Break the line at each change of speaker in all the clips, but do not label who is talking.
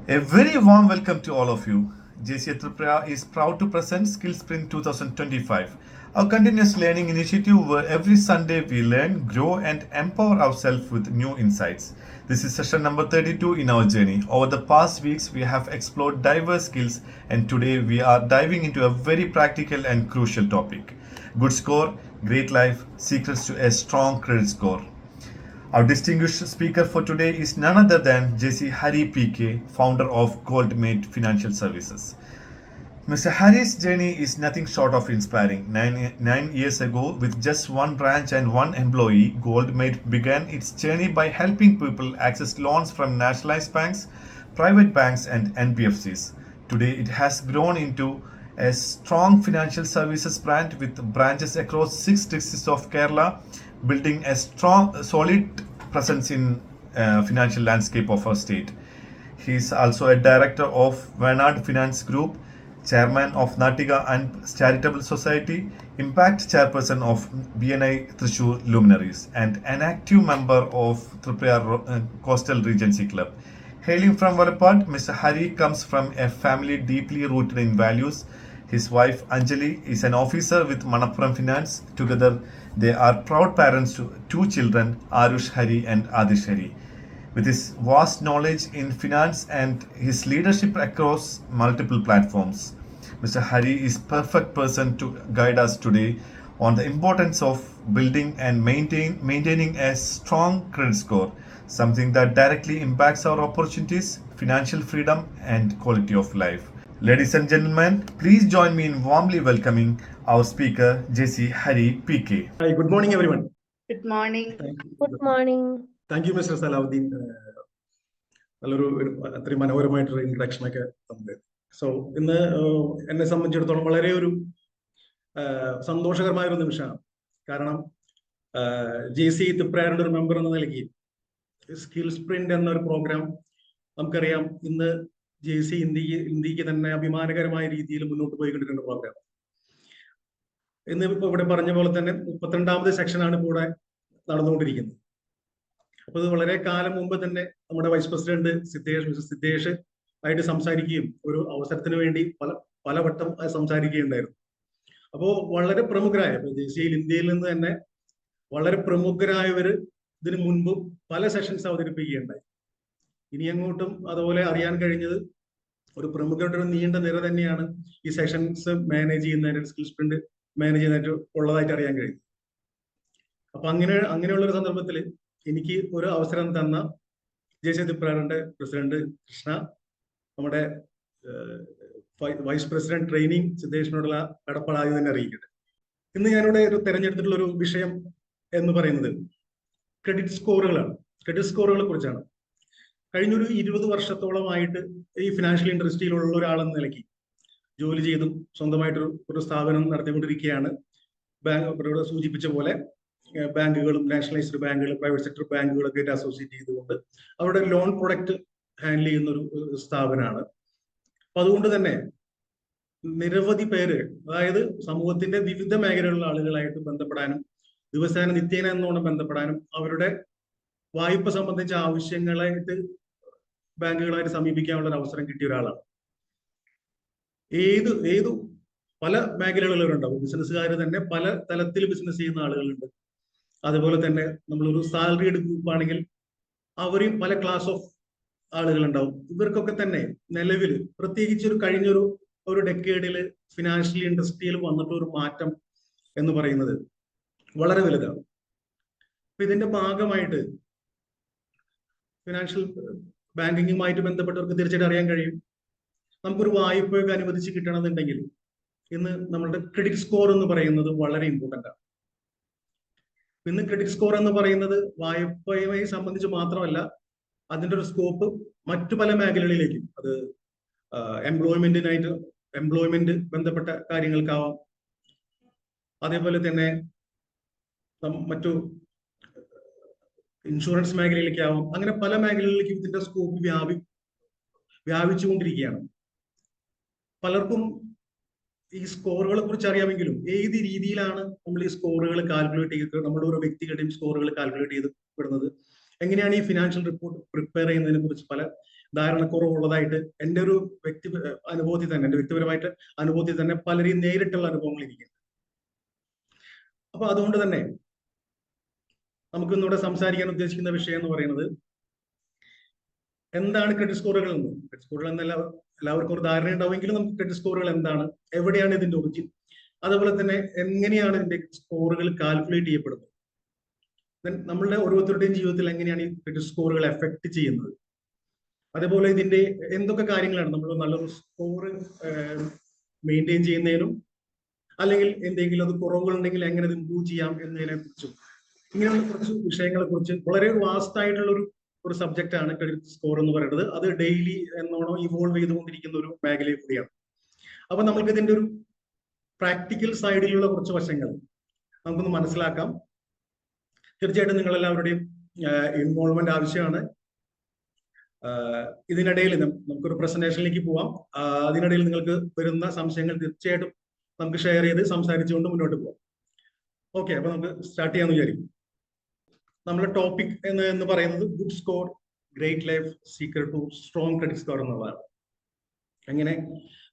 A very warm welcome to all of you. JC Tripura is proud to present Skillsprint 2025, a continuous learning initiative where every Sunday we learn, grow, and empower ourselves with new insights. This is session number 32 in our journey. Over the past weeks, we have explored diverse skills, and today we are diving into a very practical and crucial topic: good score, great life, secrets to a strong credit score. Our distinguished speaker for today is none other than JC Hari PK, founder of Goldmate Financial Services. Mr. Harry's journey is nothing short of inspiring. Nine years ago, with just one branch and one employee, Goldmate began its journey by helping people access loans from nationalized banks, private banks, and NBFCs. Today, it has grown into a strong financial services brand with branches across six districts of Kerala, building a solid presence in financial landscape of our state. He is also a director of Vernard Finance Group, chairman of Natika and Charitable Society, impact chairperson of BNI Thrissur Luminaries, and an active member of Tripura Coastal Regency Club. Hailing from Valapad, Mr. Hari comes from a family deeply rooted in values. His wife Anjali is an officer with Manappuram Finance. Together, they are proud parents to two children, Arush Hari and Adish Hari. With his vast knowledge in finance and his leadership across multiple platforms, Mr. Hari is perfect person to guide us today on the importance of building and maintaining a strong credit score, something that directly impacts our opportunities, financial freedom, and quality of life. Ladies and gentlemen, please join me in warmly welcoming our speaker, JC Hari PK.
Hi, good morning, everyone.
Good morning.
Good morning.
Thank you, Mr. Salahuddin. അത്രയും മനോഹരമായിട്ടൊരു introduction ഒക്കെ തന്നത്. So ഇന്ന് എന്നെ സംബന്ധിച്ചിടത്തോളം വളരെ ഒരു സന്തോഷകരമായ ഒരു നിമിഷമാണ്. കാരണം JC Tripurയുടെ ഒരു മെമ്പർ എന്ന നിലയ്ക്ക് സ്കിൽ സ്പ്രിന്റ് എന്നൊരു പ്രോഗ്രാം നമുക്കറിയാം ഇന്ന് JC ഇന്ത്യക്ക് തന്നെ അഭിമാനകരമായ രീതിയിൽ മുന്നോട്ട് പോയിക്കൊണ്ടിരിക്കുന്ന പ്രോഗ്രാം. ഇന്ന് ഇപ്പൊ ഇവിടെ പറഞ്ഞ പോലെ തന്നെ 32ാമത് സെക്ഷനാണ് ഇവിടെ നടന്നുകൊണ്ടിരിക്കുന്നത്. അപ്പൊ ഇത് വളരെ കാലം മുമ്പ് തന്നെ നമ്മുടെ വൈസ് പ്രസിഡന്റ് മിസ്റ്റർ സിദ്ധേഷ് ആയിട്ട് സംസാരിക്കുകയും ഒരു അവസരത്തിന് വേണ്ടി പലവട്ടം സംസാരിക്കുകയുണ്ടായിരുന്നു. അപ്പോ വളരെ പ്രമുഖരായ ദേശീയയിൽ ഇന്ത്യയിൽ നിന്ന് തന്നെ വളരെ പ്രമുഖരായവര് ഇതിനു മുൻപും പല സെഷൻസ് അവതരിപ്പിക്കുകയുണ്ടായി. ഇനി അങ്ങോട്ടും അതുപോലെ അറിയാൻ കഴിഞ്ഞത് ഒരു പ്രമുഖരുടെ ഒരു നീണ്ട നിര തന്നെയാണ് ഈ സെഷൻസ് മാനേജ് ചെയ്യുന്നതിന് സ്കിൽ സ്പ്രിന്റ് മാനേജ് ചെയ്യുന്നതായിട്ട് ഉള്ളതായിട്ട് അറിയാൻ കഴിയും. അപ്പൊ അങ്ങനെയുള്ള ഒരു സന്ദർഭത്തിൽ എനിക്ക് ഒരു അവസരം തന്ന JC Tripurയുടെ പ്രസിഡന്റ് കൃഷ്ണ, നമ്മുടെ വൈസ് പ്രസിഡന്റ് ട്രെയിനിങ് സിദ്ധേഷിനോടുള്ള കടപ്പാട് തന്നെ അറിയിക്കട്ടെ. ഇന്ന് ഞാനിവിടെ ഒരു തെരഞ്ഞെടുത്തിട്ടുള്ള ഒരു വിഷയം എന്ന് പറയുന്നത് ക്രെഡിറ്റ് സ്കോറുകളാണ്. ക്രെഡിറ്റ് സ്കോറുകളെ കുറിച്ചാണ്. കഴിഞ്ഞൊരു 20 വർഷത്തോളമായിട്ട് ഈ ഫിനാൻഷ്യൽ ഇൻഡസ്ട്രിയിലുള്ള ഒരാളെന്ന നിലയ്ക്ക് ജോലി ചെയ്തും സ്വന്തമായിട്ടൊരു സ്ഥാപനം നടത്തിക്കൊണ്ടിരിക്കുകയാണ്. ഇവിടെ സൂചിപ്പിച്ച പോലെ ബാങ്കുകളും നാഷണലൈസ്ഡ് ബാങ്കുകളും പ്രൈവറ്റ് സെക്ടർ ബാങ്കുകളൊക്കെ ആയിട്ട് അസോസിയേറ്റ് ചെയ്തുകൊണ്ട് അവരുടെ ലോൺ പ്രൊഡക്റ്റ് ഹാൻഡിൽ ചെയ്യുന്ന ഒരു സ്ഥാപനമാണ്. അപ്പൊ അതുകൊണ്ട് തന്നെ നിരവധി പേര്, അതായത് സമൂഹത്തിന്റെ വിവിധ മേഖലകളിലുള്ള ആളുകളായിട്ട് ബന്ധപ്പെടാനും ദിവസേന നിത്യേന എന്നോണം ബന്ധപ്പെടാനും അവരുടെ വായ്പ സംബന്ധിച്ച ആവശ്യങ്ങളായിട്ട് ബാങ്കുകളായിട്ട് സമീപിക്കാനുള്ള ഒരു അവസരം കിട്ടിയ ഒരാളാണ്. ഏതു പല മേഖലകളിലുണ്ടാവും. ബിസിനസ്സുകാർ തന്നെ പല തലത്തിൽ ബിസിനസ് ചെയ്യുന്ന ആളുകളുണ്ട്. അതുപോലെ തന്നെ നമ്മളൊരു സാലറീഡ് ഗ്രൂപ്പ് ആണെങ്കിൽ അവരെയും പല ക്ലാസ് ഓഫ് ആളുകളുണ്ടാവും. ഇവർക്കൊക്കെ തന്നെ നിലവിൽ പ്രത്യേകിച്ച് കഴിഞ്ഞൊരു ഡെക്കേഡില് ഫിനാൻഷ്യൽ ഇൻഡസ്ട്രിയിൽ വന്നിട്ടുള്ള ഒരു മാറ്റം എന്ന് പറയുന്നത് വളരെ വലുതാണ്. അപ്പൊ ഇതിന്റെ ഭാഗമായിട്ട് ഫിനാൻഷ്യൽ ബാങ്കിങ്ങുമായിട്ട് ബന്ധപ്പെട്ടവർക്ക് തീർച്ചയായിട്ടും അറിയാൻ കഴിയും, നമുക്കൊരു വായ്പയൊക്കെ അനുവദിച്ച് കിട്ടണമെന്നുണ്ടെങ്കിൽ ഇന്ന് നമ്മളുടെ ക്രെഡിറ്റ് സ്കോർ എന്ന് പറയുന്നത് വളരെ ഇമ്പോർട്ടൻ്റ് ആണ്. ഇന്ന് ക്രെഡിറ്റ് സ്കോർ എന്ന് പറയുന്നത് വായ്പയുമായി സംബന്ധിച്ച് മാത്രമല്ല, അതിൻ്റെ ഒരു സ്കോപ്പ് മറ്റു പല മേഖലകളിലേക്കും, അത് എംപ്ലോയ്മെന്റ് ബന്ധപ്പെട്ട കാര്യങ്ങൾക്കാവാം, അതേപോലെ തന്നെ മറ്റു ഇൻഷുറൻസ് മേഖലയിലേക്കാവാം. അങ്ങനെ പല മേഖലകളിലേക്കും ഇതിന്റെ സ്കോപ്പ് വ്യാപിച്ചുകൊണ്ടിരിക്കുകയാണ്. പലർക്കും ഈ സ്കോറുകളെ കുറിച്ച് അറിയാമെങ്കിലും ഏത് രീതിയിലാണ് നമ്മൾ ഈ സ്കോറുകൾ കാൽക്കുലേറ്റ് ചെയ്ത് നമ്മുടെ ഓരോ വ്യക്തികളുടെയും സ്കോറുകൾ കാൽക്കുലേറ്റ് ചെയ്ത് വിടുന്നത്, എങ്ങനെയാണ് ഈ ഫിനാൻഷ്യൽ റിപ്പോർട്ട് പ്രിപ്പയർ ചെയ്യുന്നതിനെ കുറിച്ച് ധാരണക്കുറവുള്ളതായിട്ട് എൻ്റെ ഒരു അനുഭവത്തിൽ തന്നെ, എൻ്റെ വ്യക്തിപരമായിട്ട് അനുഭവത്തിൽ തന്നെ പലരെയും നേരിട്ടുള്ള അനുഭവങ്ങൾ ഇരിക്കുന്നു. അപ്പൊ അതുകൊണ്ട് തന്നെ നമുക്ക് ഇന്നിവിടെ സംസാരിക്കാൻ ഉദ്ദേശിക്കുന്ന വിഷയം എന്ന് പറയുന്നത് എന്താണ് ക്രെഡിറ്റ് സ്കോറുകൾ എന്ന്. ക്രെഡിറ്റ് സ്കോറുകൾ എന്നല്ല എല്ലാവർക്കും ഒരു ധാരണ ഉണ്ടാവുമെങ്കിലും നമുക്ക് ക്രെഡിറ്റ് സ്കോറുകൾ എന്താണ്, എവിടെയാണ് ഇതിന്റെ ഒറിജിൻ, അതുപോലെ തന്നെ എങ്ങനെയാണ് ഇതിന്റെ സ്കോറുകൾ കാൽക്കുലേറ്റ് ചെയ്യപ്പെടുന്നത്, നമ്മളുടെ ഓരോരുത്തരുടെയും ജീവിതത്തിൽ എങ്ങനെയാണ് ഈ ക്രെഡിറ്റ് സ്കോറുകൾ എഫക്ട് ചെയ്യുന്നത്, അതേപോലെ ഇതിന്റെ എന്തൊക്കെ കാര്യങ്ങളാണ് നമ്മൾ നല്ലൊരു സ്കോർ മെയിൻറ്റെയിൻ ചെയ്യുന്നതിനും അല്ലെങ്കിൽ എന്തെങ്കിലും അത് കുറവുകൾ ഉണ്ടെങ്കിൽ എങ്ങനെ അത് ഇംപ്രൂവ് ചെയ്യാം എന്നതിനെ കുറിച്ചും ഇങ്ങനെയുള്ള കുറച്ച് വിഷയങ്ങളെ കുറിച്ച് വളരെ വാസ്റ്റ് ആയിട്ടുള്ള ഒരു സബ്ജക്റ്റ് ആണ് ക്രെഡിറ്റ് സ്കോർ എന്ന് പറയുന്നത്. അത് ഡെയിലി എന്നോണം ഇവോൾവ് ചെയ്തുകൊണ്ടിരിക്കുന്ന ഒരു മേഖലയിൽ കൂടിയാണ്. അപ്പൊ നമുക്ക് ഇതിന്റെ ഒരു പ്രാക്ടിക്കൽ സൈഡിലുള്ള കുറച്ച് വശങ്ങൾ നമുക്കൊന്ന് മനസ്സിലാക്കാം. തീർച്ചയായിട്ടും നിങ്ങളെല്ലാവരുടെയും ഇൻവോൾവ്മെന്റ് ആവശ്യമാണ്. ഇതിനിടയിൽ നമുക്കൊരു പ്രസന്റേഷനിലേക്ക് പോവാം. അതിനിടയിൽ നിങ്ങൾക്ക് വരുന്ന സംശയങ്ങൾ തീർച്ചയായിട്ടും നമുക്ക് ഷെയർ ചെയ്ത് സംസാരിച്ചുകൊണ്ട് മുന്നോട്ട് പോവാം. ഓക്കെ, അപ്പൊ നമുക്ക് സ്റ്റാർട്ട് ചെയ്യാന്ന് വിചാരിക്കും. നമ്മുടെ ടോപ്പിക് എന്ന് പറയുന്നത് good score, great life, secret to strong credit score എന്നുള്ളതാണ്. എങ്ങനെ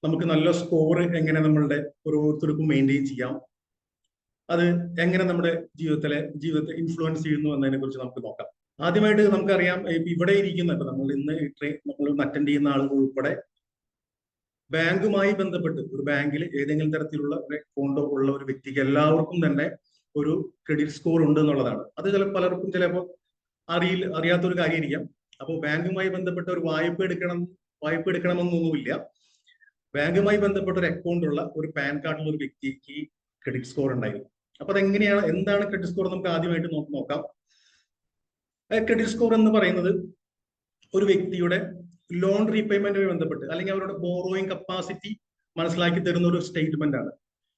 നമുക്ക് നല്ല സ്കോർ എങ്ങനെ നമ്മളുടെ ഓരോരുത്തർക്കും മെയിൻറ്റെയിൻ ചെയ്യാം, അത് എങ്ങനെ നമ്മുടെ ജീവിതത്തെ ഇൻഫ്ലുവൻസ് ചെയ്യുന്നു എന്നതിനെ കുറിച്ച് നമുക്ക് നോക്കാം. ആദ്യമായിട്ട് നമുക്കറിയാം, ഇവിടെ ഇരിക്കുന്ന നമ്മൾ ഇന്ന് അറ്റൻഡ് ചെയ്യുന്ന ആളുകൾ ഉൾപ്പെടെ ബാങ്കുമായി ബന്ധപ്പെട്ട് ഒരു ബാങ്കിൽ ഏതെങ്കിലും തരത്തിലുള്ള ഒരു അക്കൗണ്ട് ഉള്ള ഒരു വ്യക്തിക്ക് എല്ലാവർക്കും തന്നെ ഒരു ക്രെഡിറ്റ് സ്കോർ ഉണ്ട് എന്നുള്ളതാണ്. അത് പലർക്കും ചിലപ്പോൾ അറിയാത്തൊരു കാര്യമായിരിക്കാം. അപ്പോൾ ബാങ്കുമായി ബന്ധപ്പെട്ട ഒരു വായ്പ എടുക്കണമെന്നൊന്നുമില്ല. ബാങ്കുമായി ബന്ധപ്പെട്ട ഒരു അക്കൗണ്ട് ഉള്ള ഒരു പാൻ കാർഡുള്ള ഒരു വ്യക്തിക്ക് ക്രെഡിറ്റ് സ്കോർ ഉണ്ടായിരുന്നു. അപ്പൊ അതെങ്ങനെയാണ്, എന്താണ് ക്രെഡിറ്റ് സ്കോർ നമുക്ക് ആദ്യമായിട്ട് നോക്കാം. ക്രെഡിറ്റ് സ്കോർ എന്ന് പറയുന്നത് ഒരു വ്യക്തിയുടെ ലോൺ റീപേയ്മെന്റുമായി ബന്ധപ്പെട്ട് അല്ലെങ്കിൽ അവരുടെ ബോറോയിങ് കപ്പാസിറ്റി മനസ്സിലാക്കി തരുന്ന ഒരു സ്റ്റേറ്റ്മെന്റ് ആണ്.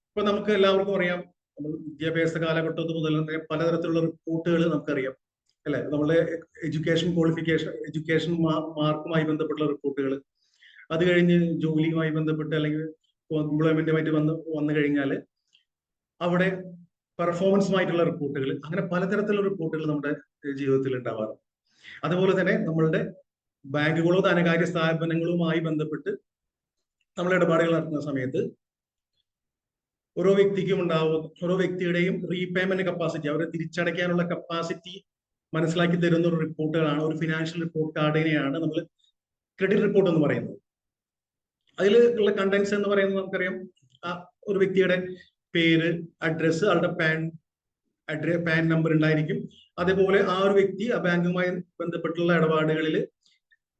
ഇപ്പൊ നമുക്ക് എല്ലാവർക്കും അറിയാം, നമ്മൾ വിദ്യാഭ്യാസ കാലഘട്ടത്തിൽ മുതൽ തന്നെ പലതരത്തിലുള്ള റിപ്പോർട്ടുകൾ നമുക്കറിയാം അല്ലെ. നമ്മളെ എഡ്യൂക്കേഷൻ മാർക്കുമായി ബന്ധപ്പെട്ടുള്ള റിപ്പോർട്ടുകൾ, അത് കഴിഞ്ഞ് ജോലിയുമായി ബന്ധപ്പെട്ട് അല്ലെങ്കിൽ എംപ്ലോയ്മെന്റുമായിട്ട് വന്നു കഴിഞ്ഞാൽ അവിടെ പെർഫോമൻസുമായിട്ടുള്ള റിപ്പോർട്ടുകൾ, അങ്ങനെ പലതരത്തിലുള്ള റിപ്പോർട്ടുകൾ നമ്മുടെ ജീവിതത്തിൽ ഉണ്ടാവാറുണ്ട്. അതുപോലെ തന്നെ നമ്മളുടെ ബാങ്കുകളോ ധനകാര്യ സ്ഥാപനങ്ങളുമായി ബന്ധപ്പെട്ട് നമ്മൾ ഇടപാടുകൾ നടത്തുന്ന സമയത്ത് ഓരോ വ്യക്തിയുടെയും റീപേയ്മെന്റ് കപ്പാസിറ്റി, അവരെ തിരിച്ചടയ്ക്കാനുള്ള കപ്പാസിറ്റി മനസ്സിലാക്കി തരുന്ന ഒരു റിപ്പോർട്ടുകളാണ്, ഒരു ഫിനാൻഷ്യൽ റിപ്പോർട്ട് കാർഡിനെയാണ് നമ്മൾ ക്രെഡിറ്റ് റിപ്പോർട്ട് എന്ന് പറയുന്നത്. അതിൽ ഉള്ള കണ്ടന്റ്സ് എന്ന് പറയുന്നത് നമുക്കറിയാം, ഒരു വ്യക്തിയുടെ പേര്, അഡ്രസ്സ്, ആളുടെ പാൻ നമ്പർ ഉണ്ടായിരിക്കും. അതേപോലെ ആ ഒരു വ്യക്തി ആ ബാങ്കുമായി ബന്ധപ്പെട്ടുള്ള ഇടപാടുകളിൽ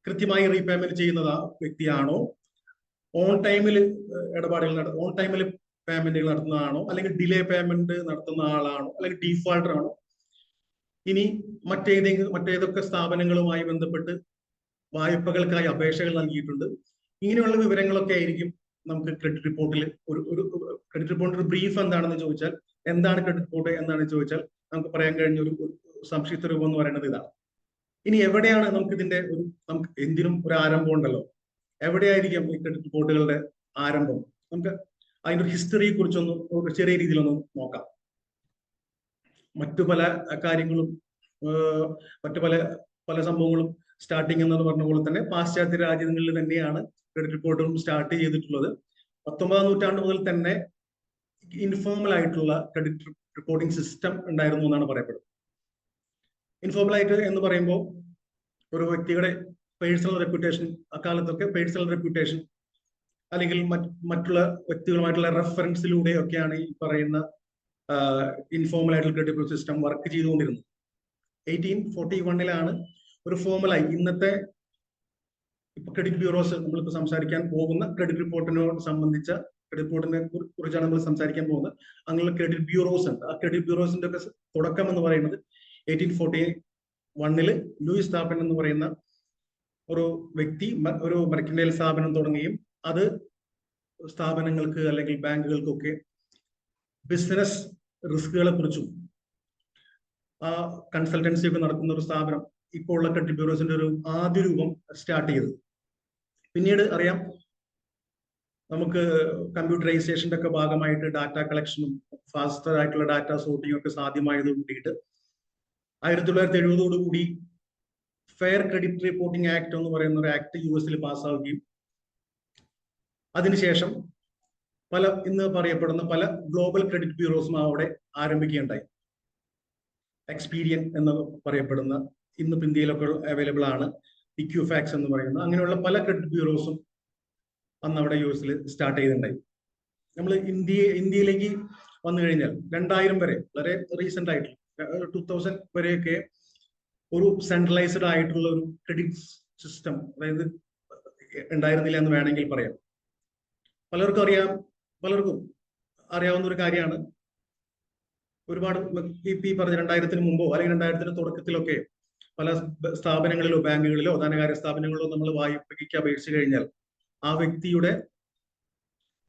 കൃത്യമായി റീപേയ്മെന്റ് ചെയ്യുന്നത് വ്യക്തിയാണോ, ഓൺ ടൈമിൽ പേയ്മെന്റുകൾ നടത്തുന്നതാണോ, അല്ലെങ്കിൽ ഡിലേ പേയ്മെന്റ് നടത്തുന്ന ആളാണോ, അല്ലെങ്കിൽ ഡീഫാൾട്ടർ ആണോ, ഇനി മറ്റേതൊക്കെ സ്ഥാപനങ്ങളുമായി ബന്ധപ്പെട്ട് വായ്പകൾക്കായി അപേക്ഷകൾ നൽകിയിട്ടുണ്ട്. ഇങ്ങനെയുള്ള വിവരങ്ങളൊക്കെ ആയിരിക്കും നമുക്ക് ക്രെഡിറ്റ് റിപ്പോർട്ടിൽ ക്രെഡിറ്റ് റിപ്പോർട്ടിന്റെ ബ്രീഫ് എന്താണെന്ന് ചോദിച്ചാൽ, എന്താണ് ക്രെഡിറ്റ് റിപ്പോർട്ട് എന്താണെന്ന് ചോദിച്ചാൽ നമുക്ക് പറയാൻ കഴിഞ്ഞ ഒരു സംക്ഷിപ്ത രൂപം എന്ന് പറയുന്നത് ഇതാണ്. ഇനി എവിടെയാണ് നമുക്ക് എന്തിനും ഒരു ആരംഭം ഉണ്ടല്ലോ, എവിടെയായിരിക്കും ഈ ക്രെഡിറ്റ് റിപ്പോർട്ടുകളുടെ ആരംഭം? നമുക്ക് അതിന്റെ ഒരു ഹിസ്റ്ററിയെ കുറിച്ചൊന്ന് ചെറിയ രീതിയിലൊന്ന് നോക്കാം. മറ്റു പല കാര്യങ്ങളും പല സംഭവങ്ങളും സ്റ്റാർട്ടിങ് എന്ന് പറഞ്ഞ പോലെ തന്നെ പാശ്ചാത്യ രാജ്യങ്ങളിൽ തന്നെയാണ് ക്രെഡിറ്റ് റിപ്പോർട്ടും സ്റ്റാർട്ട് ചെയ്തിട്ടുള്ളത്. 19ാം നൂറ്റാണ്ട് മുതൽ തന്നെ ഇൻഫോർമൽ ആയിട്ടുള്ള ക്രെഡിറ്റ് റിപ്പോർട്ടിംഗ് സിസ്റ്റം ഉണ്ടായിരുന്നു എന്നാണ് പറയപ്പെടുന്നത്. ഇൻഫോർമൽ ആയിട്ട് എന്ന് പറയുമ്പോൾ ഒരു വ്യക്തിയുടെ പേഴ്സണൽ റെപ്യൂട്ടേഷൻ, അക്കാലത്തൊക്കെ പേഴ്സണൽ റെപ്യൂട്ടേഷൻ അല്ലെങ്കിൽ മറ്റുള്ള വ്യക്തികളുമായിട്ടുള്ള റെഫറൻസിലൂടെയൊക്കെയാണ് ഈ പറയുന്ന ഇൻഫോർമൽ ആയിട്ടുള്ള ക്രെഡിറ്റ് റിപ്പോർട്ട് സിസ്റ്റം വർക്ക് ചെയ്തുകൊണ്ടിരുന്നത്. 1841 ഒരു ഫോർമലായി ഇന്നത്തെ ക്രെഡിറ്റ് ബ്യൂറോസ്, നമ്മളിപ്പോൾ സംസാരിക്കാൻ പോകുന്ന ക്രെഡിറ്റ് റിപ്പോർട്ടിനോട് സംബന്ധിച്ച ക്രെഡിറ്റ് റിപ്പോർട്ടിനെ കുറിച്ചാണ് നമ്മൾ സംസാരിക്കാൻ പോകുന്നത്. അങ്ങനെയുള്ള ക്രെഡിറ്റ് ബ്യൂറോസ് ഉണ്ട്. ആ ക്രെഡിറ്റ് ബ്യൂറോസിന്റെ ഒക്കെ തുടക്കം എന്ന് പറയുന്നത് 1841 ലൂയിസ് താപ്പൻ എന്ന് പറയുന്ന ഒരു വ്യക്തി ഒരു മെർക്കന്റൈൽ സ്ഥാപനം തുടങ്ങുകയും അത് സ്ഥാപനങ്ങൾക്ക് അല്ലെങ്കിൽ ബാങ്കുകൾക്കൊക്കെ ബിസിനസ് റിസ്കുകളെ കുറിച്ചും ആ കൺസൾട്ടൻസി ഒക്കെ നടത്തുന്ന ഒരു സ്ഥാപനം ഇപ്പോൾ ഉള്ള ക്രെഡിറ്റ് ബ്യൂറോസിന്റെ ഒരു ആദ്യ രൂപം സ്റ്റാർട്ട് ചെയ്തത്. പിന്നീട് അറിയാം, നമുക്ക് കമ്പ്യൂട്ടറൈസേഷന്റെ ഒക്കെ ഭാഗമായിട്ട് ഡാറ്റ കളക്ഷനും ഫാസ്റ്റർ ആയിട്ടുള്ള ഡാറ്റ സോർട്ടിങ്ങും ഒക്കെ സാധ്യമായത് കൂടിയിട്ട് 1970 കൂടി ഫെയർ ക്രെഡിറ്റ് റിപ്പോർട്ടിംഗ് ആക്ട് എന്ന് പറയുന്ന ഒരു ആക്ട് US പാസ്സാവുകയും അതിനുശേഷം ഇന്ന് പറയപ്പെടുന്ന പല ഗ്ലോബൽ ക്രെഡിറ്റ് ബ്യൂറോസും അവിടെ ആരംഭിക്കുകയുണ്ടായി. എക്സ്പീരിയൻ എന്ന് പറയപ്പെടുന്ന ഇന്ന് ഇന്ത്യയിലൊക്കെ അവൈലബിൾ ആണ്, ഇക്യുഫാക്സ് എന്ന് പറയുന്ന അങ്ങനെയുള്ള പല ക്രെഡിറ്റ് ബ്യൂറോസും അന്ന് അവിടെ US സ്റ്റാർട്ട് ചെയ്തിട്ടുണ്ടായി. നമ്മൾ ഇന്ത്യയിലേക്ക് വന്നു കഴിഞ്ഞാൽ 2000 വരെ, വളരെ റീസെന്റ് ആയിട്ട് 2000 വരെയൊക്കെ ഒരു സെൻട്രലൈസ്ഡ് ആയിട്ടുള്ള ഒരു ക്രെഡിറ്റ് സിസ്റ്റം അതായത് ഉണ്ടായിരുന്നില്ല എന്ന് വേണമെങ്കിൽ പറയാം. പലർക്കും അറിയാവുന്ന ഒരു കാര്യമാണ്. ഒരുപാട് ഈ പറഞ്ഞ 2000 മുമ്പോ അല്ലെങ്കിൽ 2000 തുടക്കത്തിലൊക്കെ പല സ്ഥാപനങ്ങളിലോ ബാങ്കുകളിലോ ധനകാര്യ സ്ഥാപനങ്ങളിലോ നമ്മൾ വായ്പയ്ക്ക് അപേക്ഷിച്ചു കഴിഞ്ഞാൽ ആ വ്യക്തിയുടെ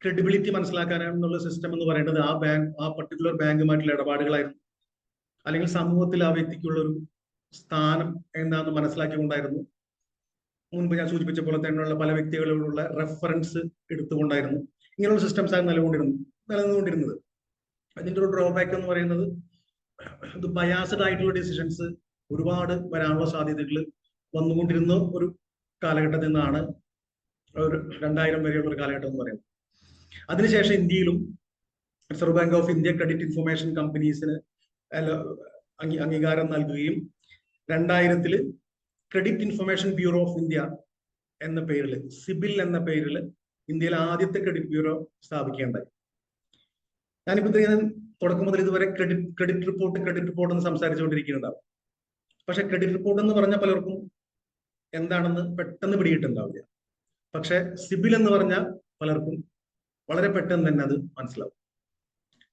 ക്രെഡിബിലിറ്റി മനസ്സിലാക്കാനുള്ള സിസ്റ്റം എന്ന് പറയുന്നത് ആ പർട്ടിക്കുലർ ബാങ്കുമായിട്ടുള്ള ഇടപാടുകളായിരുന്നു. അല്ലെങ്കിൽ സമൂഹത്തിൽ ആ വ്യക്തിക്കുള്ള ഒരു സ്ഥാനം എന്താണെന്ന് മനസ്സിലാക്കിക്കൊണ്ടായിരുന്നു. മുൻപ് ഞാൻ സൂചിപ്പിച്ച പോലെ തന്നെയുള്ള പല വ്യക്തികളോടുള്ള റെഫറൻസ് എടുത്തുകൊണ്ടായിരുന്നു ഇങ്ങനെയുള്ള സിസ്റ്റംസ് ആണ് നിലനിന്നുകൊണ്ടിരുന്നത്. അതിന്റെ ഒരു ഡ്രോബാക്ക് എന്ന് പറയുന്നത് ഇത് ബയാസ്ഡ് ആയിട്ടുള്ള ഡിസിഷൻസ് ഒരുപാട് വരാനുള്ള സാധ്യതകൾ വന്നുകൊണ്ടിരുന്ന ഒരു കാലഘട്ടത്തിൽ നിന്നാണ് ഒരു 2000 വരെയുള്ള ഒരു കാലഘട്ടം എന്ന് പറയുന്നത്. അതിനുശേഷം ഇന്ത്യയിലും reserve bank of India credit information കമ്പനീസിന് അംഗീകാരം നൽകുകയും 2000 credit information bureau of India എന്ന പേരിൽ, സിബിൽ എന്ന പേരിൽ ഇന്ത്യയിലെ ആദ്യത്തെ ക്രെഡിറ്റ് ബ്യൂറോ സ്ഥാപിക്കുകയുണ്ടായി. ഞാനിപ്പോ തുടക്കം മുതൽ ഇതുവരെ ക്രെഡിറ്റ് റിപ്പോർട്ട് എന്ന് സംസാരിച്ചുകൊണ്ടിരിക്കുന്നുണ്ടാവും. പക്ഷെ ക്രെഡിറ്റ് റിപ്പോർട്ട് എന്ന് പറഞ്ഞാൽ പലർക്കും എന്താണെന്ന് പെട്ടെന്ന് പിടിയിട്ടുണ്ടാവില്ല. പക്ഷെ സിബിൽ എന്ന് പറഞ്ഞാൽ പലർക്കും വളരെ പെട്ടെന്ന് തന്നെ അത് മനസ്സിലാവും.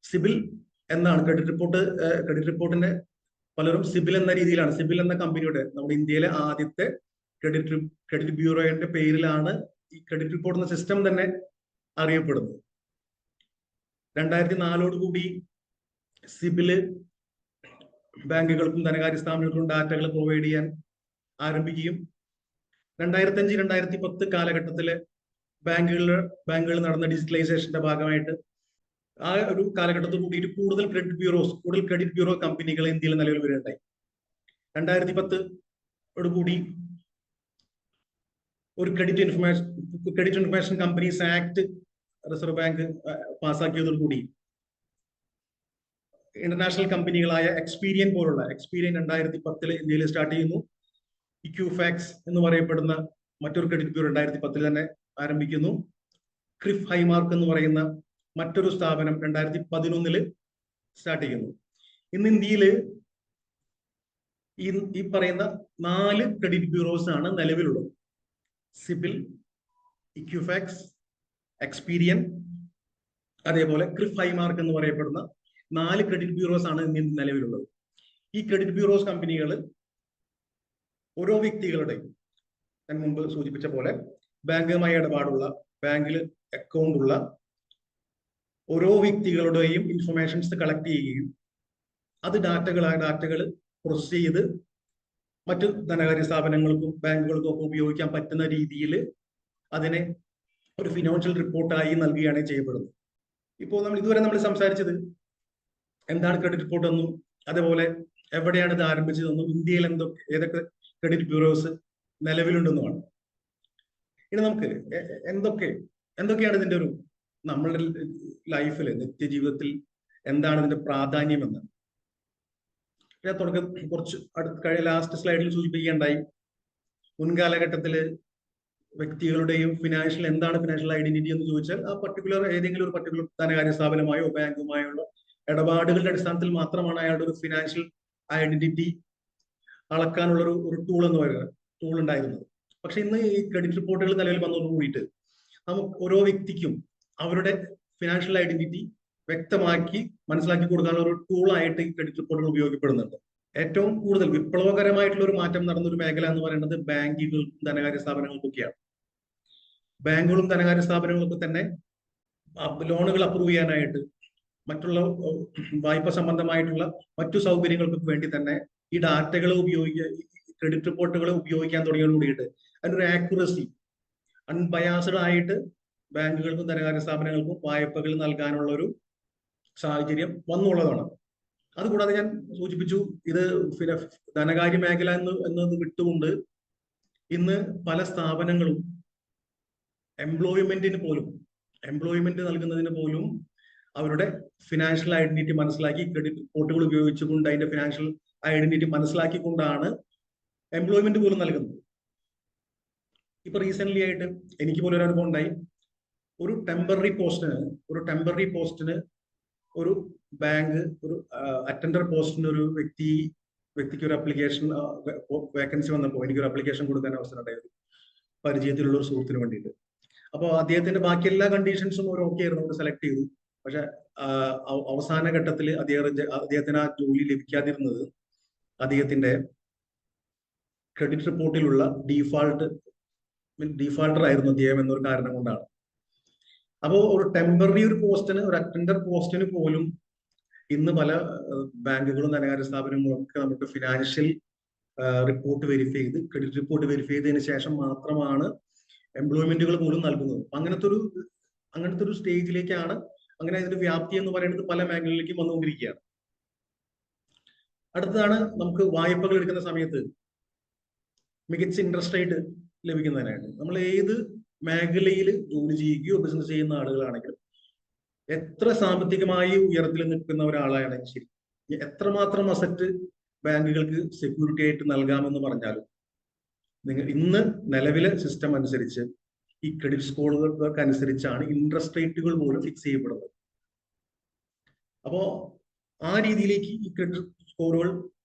സിബിൽ എന്നാണ് ക്രെഡിറ്റ് റിപ്പോർട്ടിന്റെ പലരും സിബിൽ എന്ന രീതിയിലാണ്, സിബിൽ എന്ന കമ്പനിയുടെ നമ്മുടെ ഇന്ത്യയിലെ ആദ്യത്തെ ക്രെഡിറ്റ് ബ്യൂറോയുടെ പേരിലാണ് ഈ ക്രെഡിറ്റ് റിപ്പോർട്ട് എന്ന സിസ്റ്റം തന്നെ അറിയപ്പെടുന്നത്. 2004 കൂടി സിബില് ബാങ്കുകൾക്കും ധനകാര്യ സ്ഥാപനങ്ങൾക്കും ഡാറ്റകൾ പ്രൊവൈഡ് ചെയ്യാൻ ആരംഭിക്കുകയും 2005-2010 കാലഘട്ടത്തില് ബാങ്കുകൾ നടന്ന ഡിജിറ്റലൈസേഷന്റെ ഭാഗമായിട്ട് ആ ഒരു കാലഘട്ടത്തിൽ കൂടിയിട്ട് കൂടുതൽ ക്രെഡിറ്റ് ബ്യൂറോ കമ്പനികൾ ഇന്ത്യയിൽ നിലവിൽ വരികയുണ്ടായി. 2010 കൂടി ഒരു credit information companies act reserve bank പാസ്സാക്കിയതോടുകൂടി ഇന്റർനാഷണൽ കമ്പനികളായ എക്സ്പീരിയൻ 2010 ഇന്ത്യയിൽ സ്റ്റാർട്ട് ചെയ്യുന്നു. ഇക്യുഫാക്സ് എന്ന് പറയപ്പെടുന്ന മറ്റൊരു ക്രെഡിറ്റ് ബ്യൂറോ 2010 തന്നെ ആരംഭിക്കുന്നു. ക്രിഫ് ഹൈമാർക്ക് എന്ന് പറയുന്ന മറ്റൊരു സ്ഥാപനം 2011 സ്റ്റാർട്ട് ചെയ്യുന്നു. ഇന്ന് ഇന്ത്യയില് ഈ പറയുന്ന 4 ക്രെഡിറ്റ് ബ്യൂറോസ് ആണ് നിലവിലുള്ളത്. സിബിൽ, ഇക്യുഫാക്സ്, എക്സ്പീരിയൻ, അതേപോലെ ക്രിഫ് ഹൈമാർക്ക് എന്ന് പറയപ്പെടുന്ന 4 ക്രെഡിറ്റ് ബ്യൂറോസ് ആണ് ഇന്ത്യയിൽ നിലവിലുള്ളത്. ഈ ക്രെഡിറ്റ് ബ്യൂറോസ് കമ്പനികൾ ഓരോ വ്യക്തികളുടെയും, ഞാൻ മുമ്പ് സൂചിപ്പിച്ച പോലെ ബാങ്കുമായി ഇടപാടുള്ള, ബാങ്കിൽ അക്കൗണ്ട് ഉള്ള ഓരോ വ്യക്തികളുടെയും ഇൻഫർമേഷൻസ് കളക്ട് ചെയ്യുകയും അത് ഡാറ്റകൾ പ്രോസസ് ചെയ്ത് മറ്റു ധനകാര്യ സ്ഥാപനങ്ങൾക്കും ബാങ്കുകൾക്കും ഒക്കെ ഉപയോഗിക്കാൻ പറ്റുന്ന രീതിയിൽ അതിനെ ഒരു ഫിനാൻഷ്യൽ റിപ്പോർട്ടായി നൽകുകയാണ് ചെയ്യപ്പെടുന്നത്. ഇപ്പോൾ ഇതുവരെ നമ്മൾ സംസാരിച്ചത് എന്താണ് ക്രെഡിറ്റ് റിപ്പോർട്ട് എന്നും അതേപോലെ എവിടെയാണ് ഇത് ആരംഭിച്ചതെന്നും ഇന്ത്യയിൽ ഏതൊക്കെ ക്രെഡിറ്റ് ബ്യൂറോസ് നിലവിലുണ്ടെന്നുമാണ്. ഇനി നമുക്ക് എന്തൊക്കെയാണ് ഇതിന്റെ ഒരു നമ്മളുടെ ലൈഫിൽ, നിത്യജീവിതത്തിൽ എന്താണ് ഇതിന്റെ പ്രാധാന്യമെന്ന് ഞാൻ കുറച്ച് ലാസ്റ്റ് സ്ലൈഡിൽ സൂചിപ്പിക്കുകയുണ്ടായി. മുൻകാലഘട്ടത്തില് വ്യക്തികളുടെയും എന്താണ് ഫിനാൻഷ്യൽ ഐഡന്റിറ്റി എന്ന് ചോദിച്ചാൽ ആ ഏതെങ്കിലും ഒരു പർട്ടിക്കുലർ ധനകാര്യ സ്ഥാപനമായോ ബാങ്കുമായുള്ള ഇടപാടുകളുടെ അടിസ്ഥാനത്തിൽ മാത്രമാണ് അയാളുടെ ഒരു ഫിനാൻഷ്യൽ ഐഡന്റിറ്റി അളക്കാനുള്ള ഒരു ടൂൾ ഉണ്ടായിരുന്നത്. പക്ഷെ ഇന്ന് ഈ ക്രെഡിറ്റ് റിപ്പോർട്ടുകൾ നിലവിൽ വന്നതോട് കൂടിയിട്ട് നമുക്ക് ഓരോ വ്യക്തിക്കും അവരുടെ ഫിനാൻഷ്യൽ ഐഡന്റിറ്റി വ്യക്തമാക്കി മനസ്സിലാക്കി കൊടുക്കാനുള്ള ഒരു ടൂളായിട്ട് ഈ ക്രെഡിറ്റ് റിപ്പോർട്ടുകൾ ഉപയോഗപ്പെടുന്നുണ്ട്. ഏറ്റവും കൂടുതൽ വിപ്ലവകരമായിട്ടുള്ള ഒരു മാറ്റം നടന്ന ഒരു മേഖല എന്ന് പറയുന്നത് ബാങ്കുകൾക്കും ധനകാര്യ സ്ഥാപനങ്ങൾക്കൊക്കെയാണ്. ബാങ്കുകളും ധനകാര്യ സ്ഥാപനങ്ങളൊക്കെ തന്നെ ലോണുകൾ അപ്രൂവ് ചെയ്യാനായിട്ട് മറ്റുള്ള വായ്പ സംബന്ധമായിട്ടുള്ള മറ്റു സൗകര്യങ്ങൾക്കൊക്കെ വേണ്ടി തന്നെ ഈ ഡാറ്റകൾ ക്രെഡിറ്റ് റിപ്പോർട്ടുകൾ ഉപയോഗിക്കാൻ തുടങ്ങിയോട് കൂടിയിട്ട് അതിനൊരു ആക്യുറസി, അൺബയാസ്ഡ് ആയിട്ട് ബാങ്കുകൾക്കും ധനകാര്യ സ്ഥാപനങ്ങൾക്കും വായ്പകൾ നൽകാനുള്ള ഒരു സാഹചര്യം വന്നുള്ളതാണ്. അതുകൂടാതെ ഞാൻ സൂചിപ്പിച്ചു, ഇത് ധനകാര്യ മേഖല എന്നത് വിട്ടുകൊണ്ട് ഇന്ന് പല സ്ഥാപനങ്ങളും എംപ്ലോയ്മെന്റ് നൽകുന്നതിന് പോലും അവരുടെ ഫിനാൻഷ്യൽ ഐഡന്റിറ്റി മനസ്സിലാക്കി, ക്രെഡിറ്റ് റിപ്പോർട്ടുകൾ ഉപയോഗിച്ചുകൊണ്ട് അതിന്റെ ഫിനാൻഷ്യൽ ഐഡന്റിറ്റി മനസ്സിലാക്കിക്കൊണ്ടാണ് എംപ്ലോയ്മെന്റ് പോലും നൽകുന്നത്. ഇപ്പൊ റീസെന്റ് ആയിട്ട് എനിക്ക് പോലും ഒരു അനുഭവം ഉണ്ടായി. ഒരു ടെമ്പററി പോസ്റ്റിന് ഒരു ബാങ്ക്, ഒരു അറ്റൻഡർ പോസ്റ്റിന് ഒരു വ്യക്തിക്ക് ഒരു അപ്ലിക്കേഷൻ വേക്കൻസി വന്നപ്പോൾ എനിക്കൊരു അപ്ലിക്കേഷൻ കൊടുക്കാൻ അവസരം ഉണ്ടായത്, പരിചയത്തിലുള്ള ഒരു സുഹൃത്തിന് വേണ്ടിയിട്ട്. അപ്പോൾ അദ്ദേഹത്തിന്റെ ബാക്കി എല്ലാ കണ്ടീഷൻസും ഒരു ഓക്കെ ആയിരുന്നു, നമ്മൾ സെലക്ട് ചെയ്തു. പക്ഷെ അവസാന ഘട്ടത്തിൽ അദ്ദേഹത്തിന് ആ ജോലി ലഭിക്കാതിരുന്നത് അദ്ദേഹത്തിന്റെ ക്രെഡിറ്റ് റിപ്പോർട്ടിലുള്ള ഡീഫാൾട്ടർ ആയിരുന്നു അദ്ദേഹം എന്നൊരു കാരണം കൊണ്ടാണ്. അപ്പോൾ ഒരു ടെമ്പററി ഒരു അറ്റൻഡർ പോസ്റ്റിന് പോലും ഇന്ന് പല ബാങ്കുകളും ധനകാര്യ സ്ഥാപനങ്ങളും ഒക്കെ നമുക്ക് ഫിനാൻഷ്യൽ റിപ്പോർട്ട് വെരിഫൈ ചെയ്ത്, ക്രെഡിറ്റ് റിപ്പോർട്ട് വെരിഫൈ ചെയ്തതിന് ശേഷം മാത്രമാണ് എംപ്ലോയ്മെന്റുകൾ പോലും നൽകുന്നത്. അങ്ങനത്തെ ഒരു സ്റ്റേജിലേക്കാണ്, അങ്ങനെ അതിന്റെ വ്യാപ്തി എന്ന് പറയുന്നത് പല മേഖലകളിലേക്കും വന്നുകൊണ്ടിരിക്കുകയാണ്. അടുത്തതാണ് നമുക്ക് വായ്പകൾ എടുക്കുന്ന സമയത്ത് മികച്ച ഇൻട്രസ്റ്റ് റേറ്റ് ലഭിക്കുന്നതിനായിട്ട് നമ്മൾ ഏത് മേഖലയിൽ ജോലി ചെയ്യുകയോ ബിസിനസ് ചെയ്യുന്ന ആളുകളാണെങ്കിലും, എത്ര സാമ്പത്തികമായി ഉയരത്തിൽ നിൽക്കുന്ന ഒരാളാണെങ്കിൽ ശരി, എത്രമാത്രം അസറ്റ് ബാങ്കുകൾക്ക് സെക്യൂരിറ്റി ആയിട്ട് നൽകാമെന്ന് പറഞ്ഞാലും നിങ്ങൾ ഇന്ന് നിലവിലെ സിസ്റ്റം അനുസരിച്ച് ഈ ക്രെഡിറ്റ് സ്കോറുകൾക്ക് അനുസരിച്ചാണ് ഇൻട്രസ്റ്റ് റേറ്റുകൾ പോലും ഫിക്സ് ചെയ്യപ്പെടുന്നത്. അപ്പോ ആ രീതിയിലേക്ക് ഈ ക്രെഡിറ്റ് സ്കോറുകൾ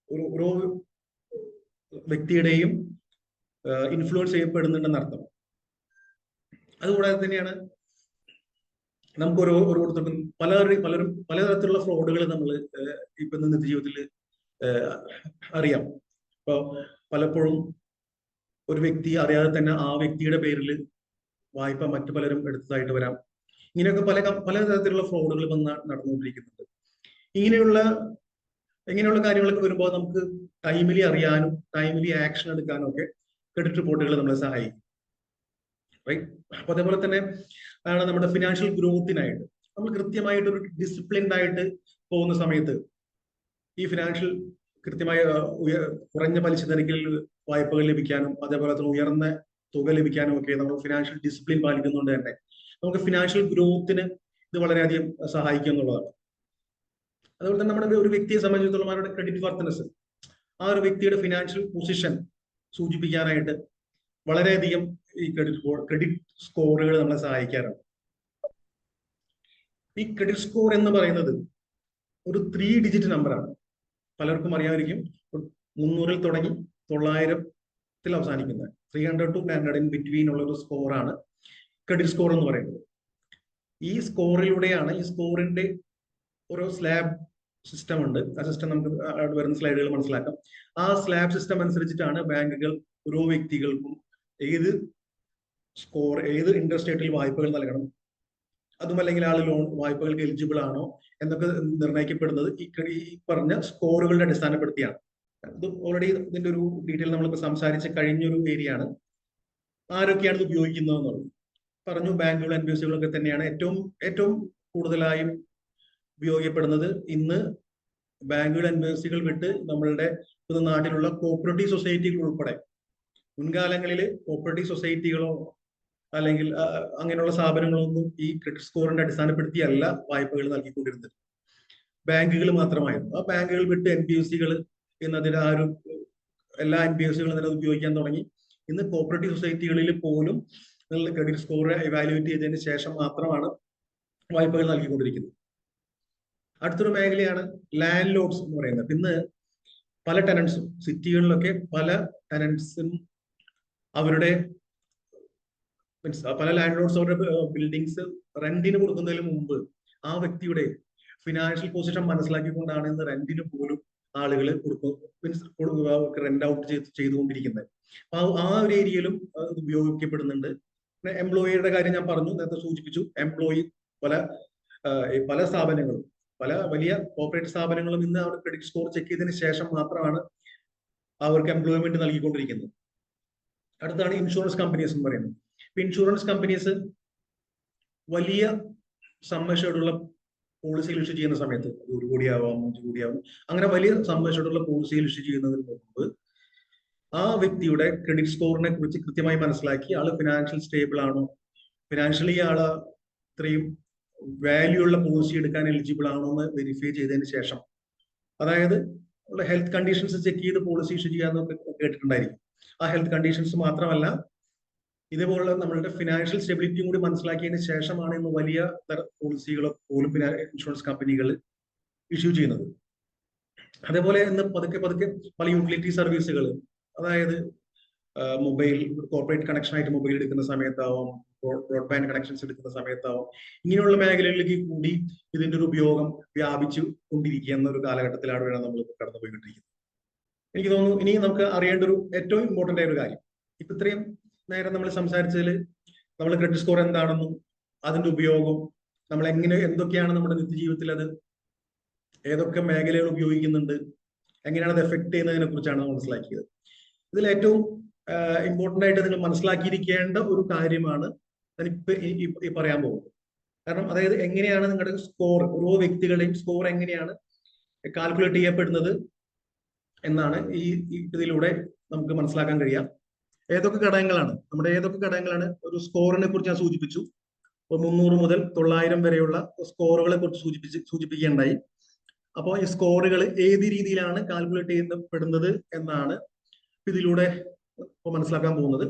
ഓരോ വ്യക്തിയുടെയും ഇൻഫ്ലുവൻസ് ചെയ്യപ്പെടുന്നുണ്ടെന്ന് അർത്ഥം. അതുകൂടാതെ തന്നെയാണ് നമുക്ക് ഓരോരുത്തർക്കും പലരും പലതരത്തിലുള്ള ഫ്രോഡുകൾ നമ്മൾ ഇപ്പൊ നിത്യജീവിതത്തിൽ അറിയാം. ഇപ്പൊ പലപ്പോഴും ഒരു വ്യക്തി അറിയാതെ തന്നെ ആ വ്യക്തിയുടെ പേരിൽ വായ്പ മറ്റു പലരും എടുത്തതായിട്ട് വരാം. ഇങ്ങനെയൊക്കെ പലതരത്തിലുള്ള ഫ്രോഡുകൾ നടന്നുകൊണ്ടിരിക്കുന്നുണ്ട്. ഇങ്ങനെയുള്ള കാര്യങ്ങളൊക്കെ വരുമ്പോൾ നമുക്ക് ടൈമിലി അറിയാനും ടൈമിലി ആക്ഷൻ എടുക്കാനും ഒക്കെ ക്രെഡിറ്റ് റിപ്പോർട്ടുകൾ നമ്മളെ സഹായിക്കും. റൈറ്റ്. അപ്പൊ അതേപോലെ തന്നെ ആണ് നമ്മുടെ ഫിനാൻഷ്യൽ ഗ്രോത്തിനായിട്ട് നമ്മൾ കൃത്യമായിട്ട് ഒരു ഡിസിപ്ലിൻഡ് ആയിട്ട് പോകുന്ന സമയത്ത് ഈ ഫിനാൻഷ്യൽ കൃത്യമായ കുറഞ്ഞ പലിശ നിരക്കിൽ വായ്പകൾ ലഭിക്കാനും അതേപോലെ തന്നെ ഉയർന്ന തുക ലഭിക്കാനും ഒക്കെ നമ്മൾ ഫിനാൻഷ്യൽ ഡിസിപ്ലിൻ പാലിക്കുന്നതുകൊണ്ട് തന്നെ നമുക്ക് ഫിനാൻഷ്യൽ ഗ്രോത്തിന് ഇത് വളരെയധികം സഹായിക്കും എന്നുള്ളതാണ്. അതുപോലെ തന്നെ നമ്മുടെ ഒരു വ്യക്തിയെ സംബന്ധിച്ചിടത്തോളം അവരുടെ ക്രെഡിറ്റ് വർത്തനസ്, ആ ഒരു വ്യക്തിയുടെ ഫിനാൻഷ്യൽ പൊസിഷൻ സൂചിപ്പിക്കാനായിട്ട് വളരെയധികം ഈ ക്രെഡിറ്റ് സ്കോറുകൾ നമ്മളെ സഹായിക്കാറുണ്ട്. ഈ ക്രെഡിറ്റ് സ്കോർ എന്ന് പറയുന്നത് ഒരു 3 ഡിജിറ്റ് നമ്പറാണ്. പലർക്കും അറിയാമായിരിക്കും. 300 തുടങ്ങി 900 അവസാനിക്കുന്ന 300 to 900 ഇൻ ബിറ്റ്വീൻ ഉള്ള ഒരു സ്കോറാണ് ക്രെഡിറ്റ് സ്കോർ എന്ന് പറയുന്നത്. ഈ സ്കോറിന്റെ ഓരോ സ്ലാബ് സിസ്റ്റം ഉണ്ട്. ആ സിസ്റ്റം നമുക്ക് വരുന്ന സ്ലൈഡുകൾ മനസ്സിലാക്കാം. ആ സ്ലാബ് സിസ്റ്റം അനുസരിച്ചിട്ടാണ് ബാങ്കുകൾ ഓരോ വ്യക്തികൾക്കും ഏത് ഇൻട്രസ്റ്റ് റേറ്റിൽ വായ്പകൾ നൽകണം, അതുമല്ലെങ്കിൽ ആൾ വായ്പകൾക്ക് എലിജിബിൾ ആണോ എന്നൊക്കെ നിർണ്ണയിക്കപ്പെടുന്നത് ഈ പറഞ്ഞ സ്കോറുകളുടെ അടിസ്ഥാനപ്പെടുത്തിയാണ്. ഇത് ഓൾറെഡി ഇതിന്റെ ഒരു ഡീറ്റെയിൽ നമ്മളിപ്പോൾ സംസാരിച്ച് കഴിഞ്ഞൊരു ഏരിയ ആണ്. ആരൊക്കെയാണ് ഇത് ഉപയോഗിക്കുന്നതെന്നുള്ളത് പറഞ്ഞു. ബാങ്കുകളും NBFCകളും ഒക്കെ തന്നെയാണ് ഏറ്റവും കൂടുതലായും ഉപയോഗിക്കപ്പെടുന്നത്. ഇന്ന് ബാങ്കുകൾ NBFCകൾ വിട്ട് നമ്മളുടെ നാട്ടിലുള്ള കോപ്പറേറ്റീവ് സൊസൈറ്റികൾ ഉൾപ്പെടെ, മുൻകാലങ്ങളിൽ കോപ്പറേറ്റീവ് സൊസൈറ്റികളോ അല്ലെങ്കിൽ അങ്ങനെയുള്ള സ്ഥാപനങ്ങളൊന്നും ഈ ക്രെഡിറ്റ് സ്കോറിന്റെ അടിസ്ഥാനപ്പെടുത്തിയല്ല വായ്പകൾ നൽകിക്കൊണ്ടിരുന്നത്, ബാങ്കുകൾ മാത്രമായിരുന്നു. ആ ബാങ്കുകൾ വിട്ട് NBFCകൾ എന്നതിന് എല്ലാ NBFCകളും തന്നെ ഉപയോഗിക്കാൻ തുടങ്ങി. ഇന്ന് കോപ്പറേറ്റീവ് സൊസൈറ്റികളിൽ പോലും നിങ്ങളുടെ ക്രെഡിറ്റ് സ്കോർ ഇവാലുവേറ്റ് ചെയ്തതിന് ശേഷം മാത്രമാണ് വായ്പകൾ നൽകിക്കൊണ്ടിരിക്കുന്നത്. അടുത്തൊരു മേഖലയാണ് ലാൻഡ് ലോഡ്സ് എന്ന് പറയുന്നത്. ഇന്ന് പല ടെനൻസും സിറ്റികളിലൊക്കെ പല ടെനൻസും അവരുടെ പല ലാൻഡ് ലോഡ്സ് അവരുടെ ബിൽഡിങ്സ് റെന്റിന് കൊടുക്കുന്നതിന് മുമ്പ് ആ വ്യക്തിയുടെ ഫിനാൻഷ്യൽ പൊസിഷൻ മനസ്സിലാക്കിക്കൊണ്ടാണ് ഇന്ന് റെന്റിന് പോലും ആളുകൾ റെന്റ് ഔട്ട് ചെയ്തുകൊണ്ടിരിക്കുന്നത്. ആ ഒരു ഏരിയയിലും ഉപയോഗിക്കപ്പെടുന്നുണ്ട്. എംപ്ലോയിയുടെ കാര്യം ഞാൻ പറഞ്ഞു, നേരത്തെ സൂചിപ്പിച്ചു. എംപ്ലോയി പല സ്ഥാപനങ്ങളും, പല വലിയ കോർപ്പറേറ്റ് സ്ഥാപനങ്ങളും ഇന്ന് അവരുടെ ക്രെഡിറ്റ് സ്കോർ ചെക്ക് ചെയ്തതിന് ശേഷം മാത്രമാണ് അവർക്ക് എംപ്ലോയ്മെന്റ് നൽകിക്കൊണ്ടിരിക്കുന്നത്. അടുത്താണ് ഇൻഷുറൻസ് കമ്പനീസ് എന്ന് പറയുന്നത്. ഇൻഷുറൻസ് കമ്പനീസ് വലിയ സമ്മേഷേർഡുള്ള പോളിസികൾ ഇഷ്യൂ ചെയ്യുന്ന സമയത്ത് 1 കോടിയാവാം, 5 കോടിയാവും, അങ്ങനെ വലിയ സംബന്ധിച്ചിട്ടുള്ള പോളിസികൾ ഇഷ്യൂ ചെയ്യുന്നതിന് മുമ്പ് ആ വ്യക്തിയുടെ ക്രെഡിറ്റ് സ്കോറിനെ കുറിച്ച് കൃത്യമായി മനസ്സിലാക്കി ആള് ഫിനാൻഷ്യൽ സ്റ്റേബിൾ ആണോ, ഫിനാൻഷ്യലി ആള് ഇത്രയും വാല്യൂ ഉള്ള പോളിസി എടുക്കാൻ എലിജിബിൾ ആണോ എന്ന് വെരിഫൈ ചെയ്തതിന് ശേഷം, അതായത് ഹെൽത്ത് കണ്ടീഷൻസ് ചെക്ക് ചെയ്ത് പോളിസി ഇഷ്യൂ ചെയ്യാന്നൊക്കെ കേട്ടിട്ടുണ്ടായിരിക്കും. ആ ഹെൽത്ത് കണ്ടീഷൻസ് മാത്രമല്ല, ഇതേപോലുള്ള നമ്മളുടെ ഫിനാൻഷ്യൽ സ്റ്റെബിലിറ്റിയും കൂടി മനസ്സിലാക്കിയതിന് ശേഷമാണ് ഇന്ന് വലിയ പോളിസികൾ പോലും ഇൻഷുറൻസ് കമ്പനികൾ ഇഷ്യൂ ചെയ്യുന്നത്. അതേപോലെ ഇന്ന് പതുക്കെ പതുക്കെ പല യൂട്ടിലിറ്റി സർവീസുകൾ, അതായത് മൊബൈൽ കോർപ്പറേറ്റ് കണക്ഷൻ ആയിട്ട് മൊബൈൽ എടുക്കുന്ന സമയത്താവും, ബ്രോഡ്ബാൻഡ് കണക്ഷൻസ് എടുക്കുന്ന സമയത്താവും, ഇങ്ങനെയുള്ള മേഖലകളിലേക്ക് കൂടി ഇതിന്റെ ഒരു ഉപയോഗം വ്യാപിച്ചു കൊണ്ടിരിക്കുന്ന ഒരു കാലഘട്ടത്തിലാണ് നമ്മൾ കടന്നുപോയിക്കൊണ്ടിരിക്കുന്നത്. എനിക്ക് തോന്നുന്നു ഇനി നമുക്ക് അറിയേണ്ട ഒരു ഏറ്റവും ഇമ്പോർട്ടന്റ് ആയ ഒരു കാര്യം, ഇപ്പൊ ഇത്രയും നേരം നമ്മൾ സംസാരിച്ചതിൽ നമ്മൾ ക്രെഡിറ്റ് സ്കോർ എന്താണെന്നും അതിന്റെ ഉപയോഗം നമ്മൾ എന്തൊക്കെയാണ് നമ്മുടെ നിത്യജീവിതത്തിൽ അത് ഏതൊക്കെ മേഖലകൾ ഉപയോഗിക്കുന്നുണ്ട്, എങ്ങനെയാണ് അത് എഫക്ട് ചെയ്യുന്നതിനെ കുറിച്ചാണ് നമ്മൾ മനസ്സിലാക്കിയത്. ഇതിൽ ഏറ്റവും ഇമ്പോർട്ടന്റ് ആയിട്ട് നിങ്ങൾ മനസ്സിലാക്കിയിരിക്കേണ്ട ഒരു കാര്യമാണ് ഞാനിപ്പോ ഈ പറയാൻ പോകുന്നത്. കാരണം അതായത് എങ്ങനെയാണ് നിങ്ങളുടെ സ്കോർ, ഓരോ വ്യക്തികളുടെയും സ്കോർ എങ്ങനെയാണ് കാൽക്കുലേറ്റ് ചെയ്യപ്പെടുന്നത് എന്നാണ് ഇതിലൂടെ നമുക്ക് മനസ്സിലാക്കാൻ കഴിയാം. ഏതൊക്കെ ഘടകങ്ങളാണ് ഒരു സ്കോറിനെ കുറിച്ച് ഞാൻ സൂചിപ്പിച്ചു. 300 മുതൽ 900 വരെയുള്ള സ്കോറുകളെ കുറിച്ച് സൂചിപ്പിക്കുകയുണ്ടായി. അപ്പോൾ ഈ സ്കോറുകൾ ഏത് രീതിയിലാണ് കാൽക്കുലേറ്റ് ചെയ്യപ്പെടുന്നത് എന്നാണ് ഇതിലൂടെ മനസ്സിലാക്കാൻ പോകുന്നത്.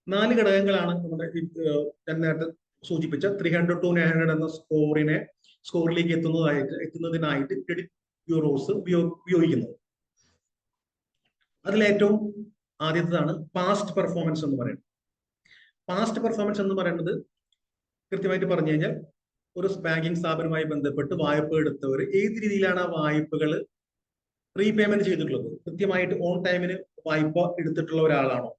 4 ഘടകങ്ങളാണ് നമ്മുടെ ഞാൻ നേരത്തെ സൂചിപ്പിച്ച 300 to 900 എന്ന സ്കോറിലേക്ക് എത്തുന്നതിനായിട്ട് ക്രെഡിറ്റ് ബ്യൂറോസ് ഉപയോഗിക്കുന്നത്. അതിലേറ്റവും ആദ്യത്തേതാണ് പാസ്റ്റ് പെർഫോമൻസ് എന്ന് പറയുന്നത്. പാസ്റ്റ് പെർഫോമൻസ് എന്ന് പറയുന്നത് കൃത്യമായിട്ട് പറഞ്ഞു കഴിഞ്ഞാൽ ഒരു ബാങ്കിങ് സ്ഥാപനവുമായി ബന്ധപ്പെട്ട് വായ്പ എടുത്തവർ ഏത് രീതിയിലാണ് ആ വായ്പകൾ റീപേയ്മെന്റ് ചെയ്തിട്ടുള്ളത്, കൃത്യമായിട്ട് ഓൺ ടൈമിന് വായ്പ എടുത്തിട്ടുള്ള ഒരാളാണോ,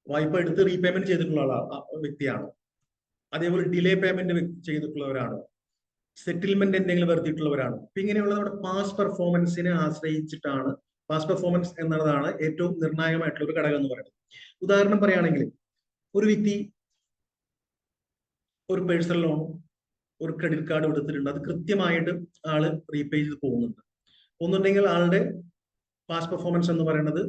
വായ്പ എടുത്ത് റീപേയ്മെന്റ് ചെയ്തിട്ടുള്ള വ്യക്തിയാണോ, അതേപോലെ ഡിലേ പേയ്മെന്റ് ചെയ്തിട്ടുള്ളവരാണോ, സെറ്റിൽമെന്റ് എന്തെങ്കിലും വരുത്തിയിട്ടുള്ളവരാണോ. അപ്പൊ ഇങ്ങനെയുള്ള നമ്മുടെ പാസ്റ്റ് പെർഫോമൻസിനെ ആശ്രയിച്ചിട്ടാണ്, പാസ്റ്റ് പെർഫോമൻസ് എന്നതാണ് ഏറ്റവും നിർണായകമായിട്ടുള്ള ഒരു ഘടകം എന്ന് പറയുന്നത്. ഉദാഹരണം പറയുകയാണെങ്കിൽ ഒരു വ്യക്തി ഒരു പേഴ്സണൽ ലോൺ, ഒരു ക്രെഡിറ്റ് കാർഡ് എടുത്തിട്ടുണ്ട്, അത് കൃത്യമായിട്ട് ആള് റീപേ ചെയ്ത് പോകുന്നുണ്ട്. ഒന്നുണ്ടെങ്കിൽ ആളുടെ പാസ്റ്റ് പെർഫോമൻസ് എന്ന് പറയുന്നത്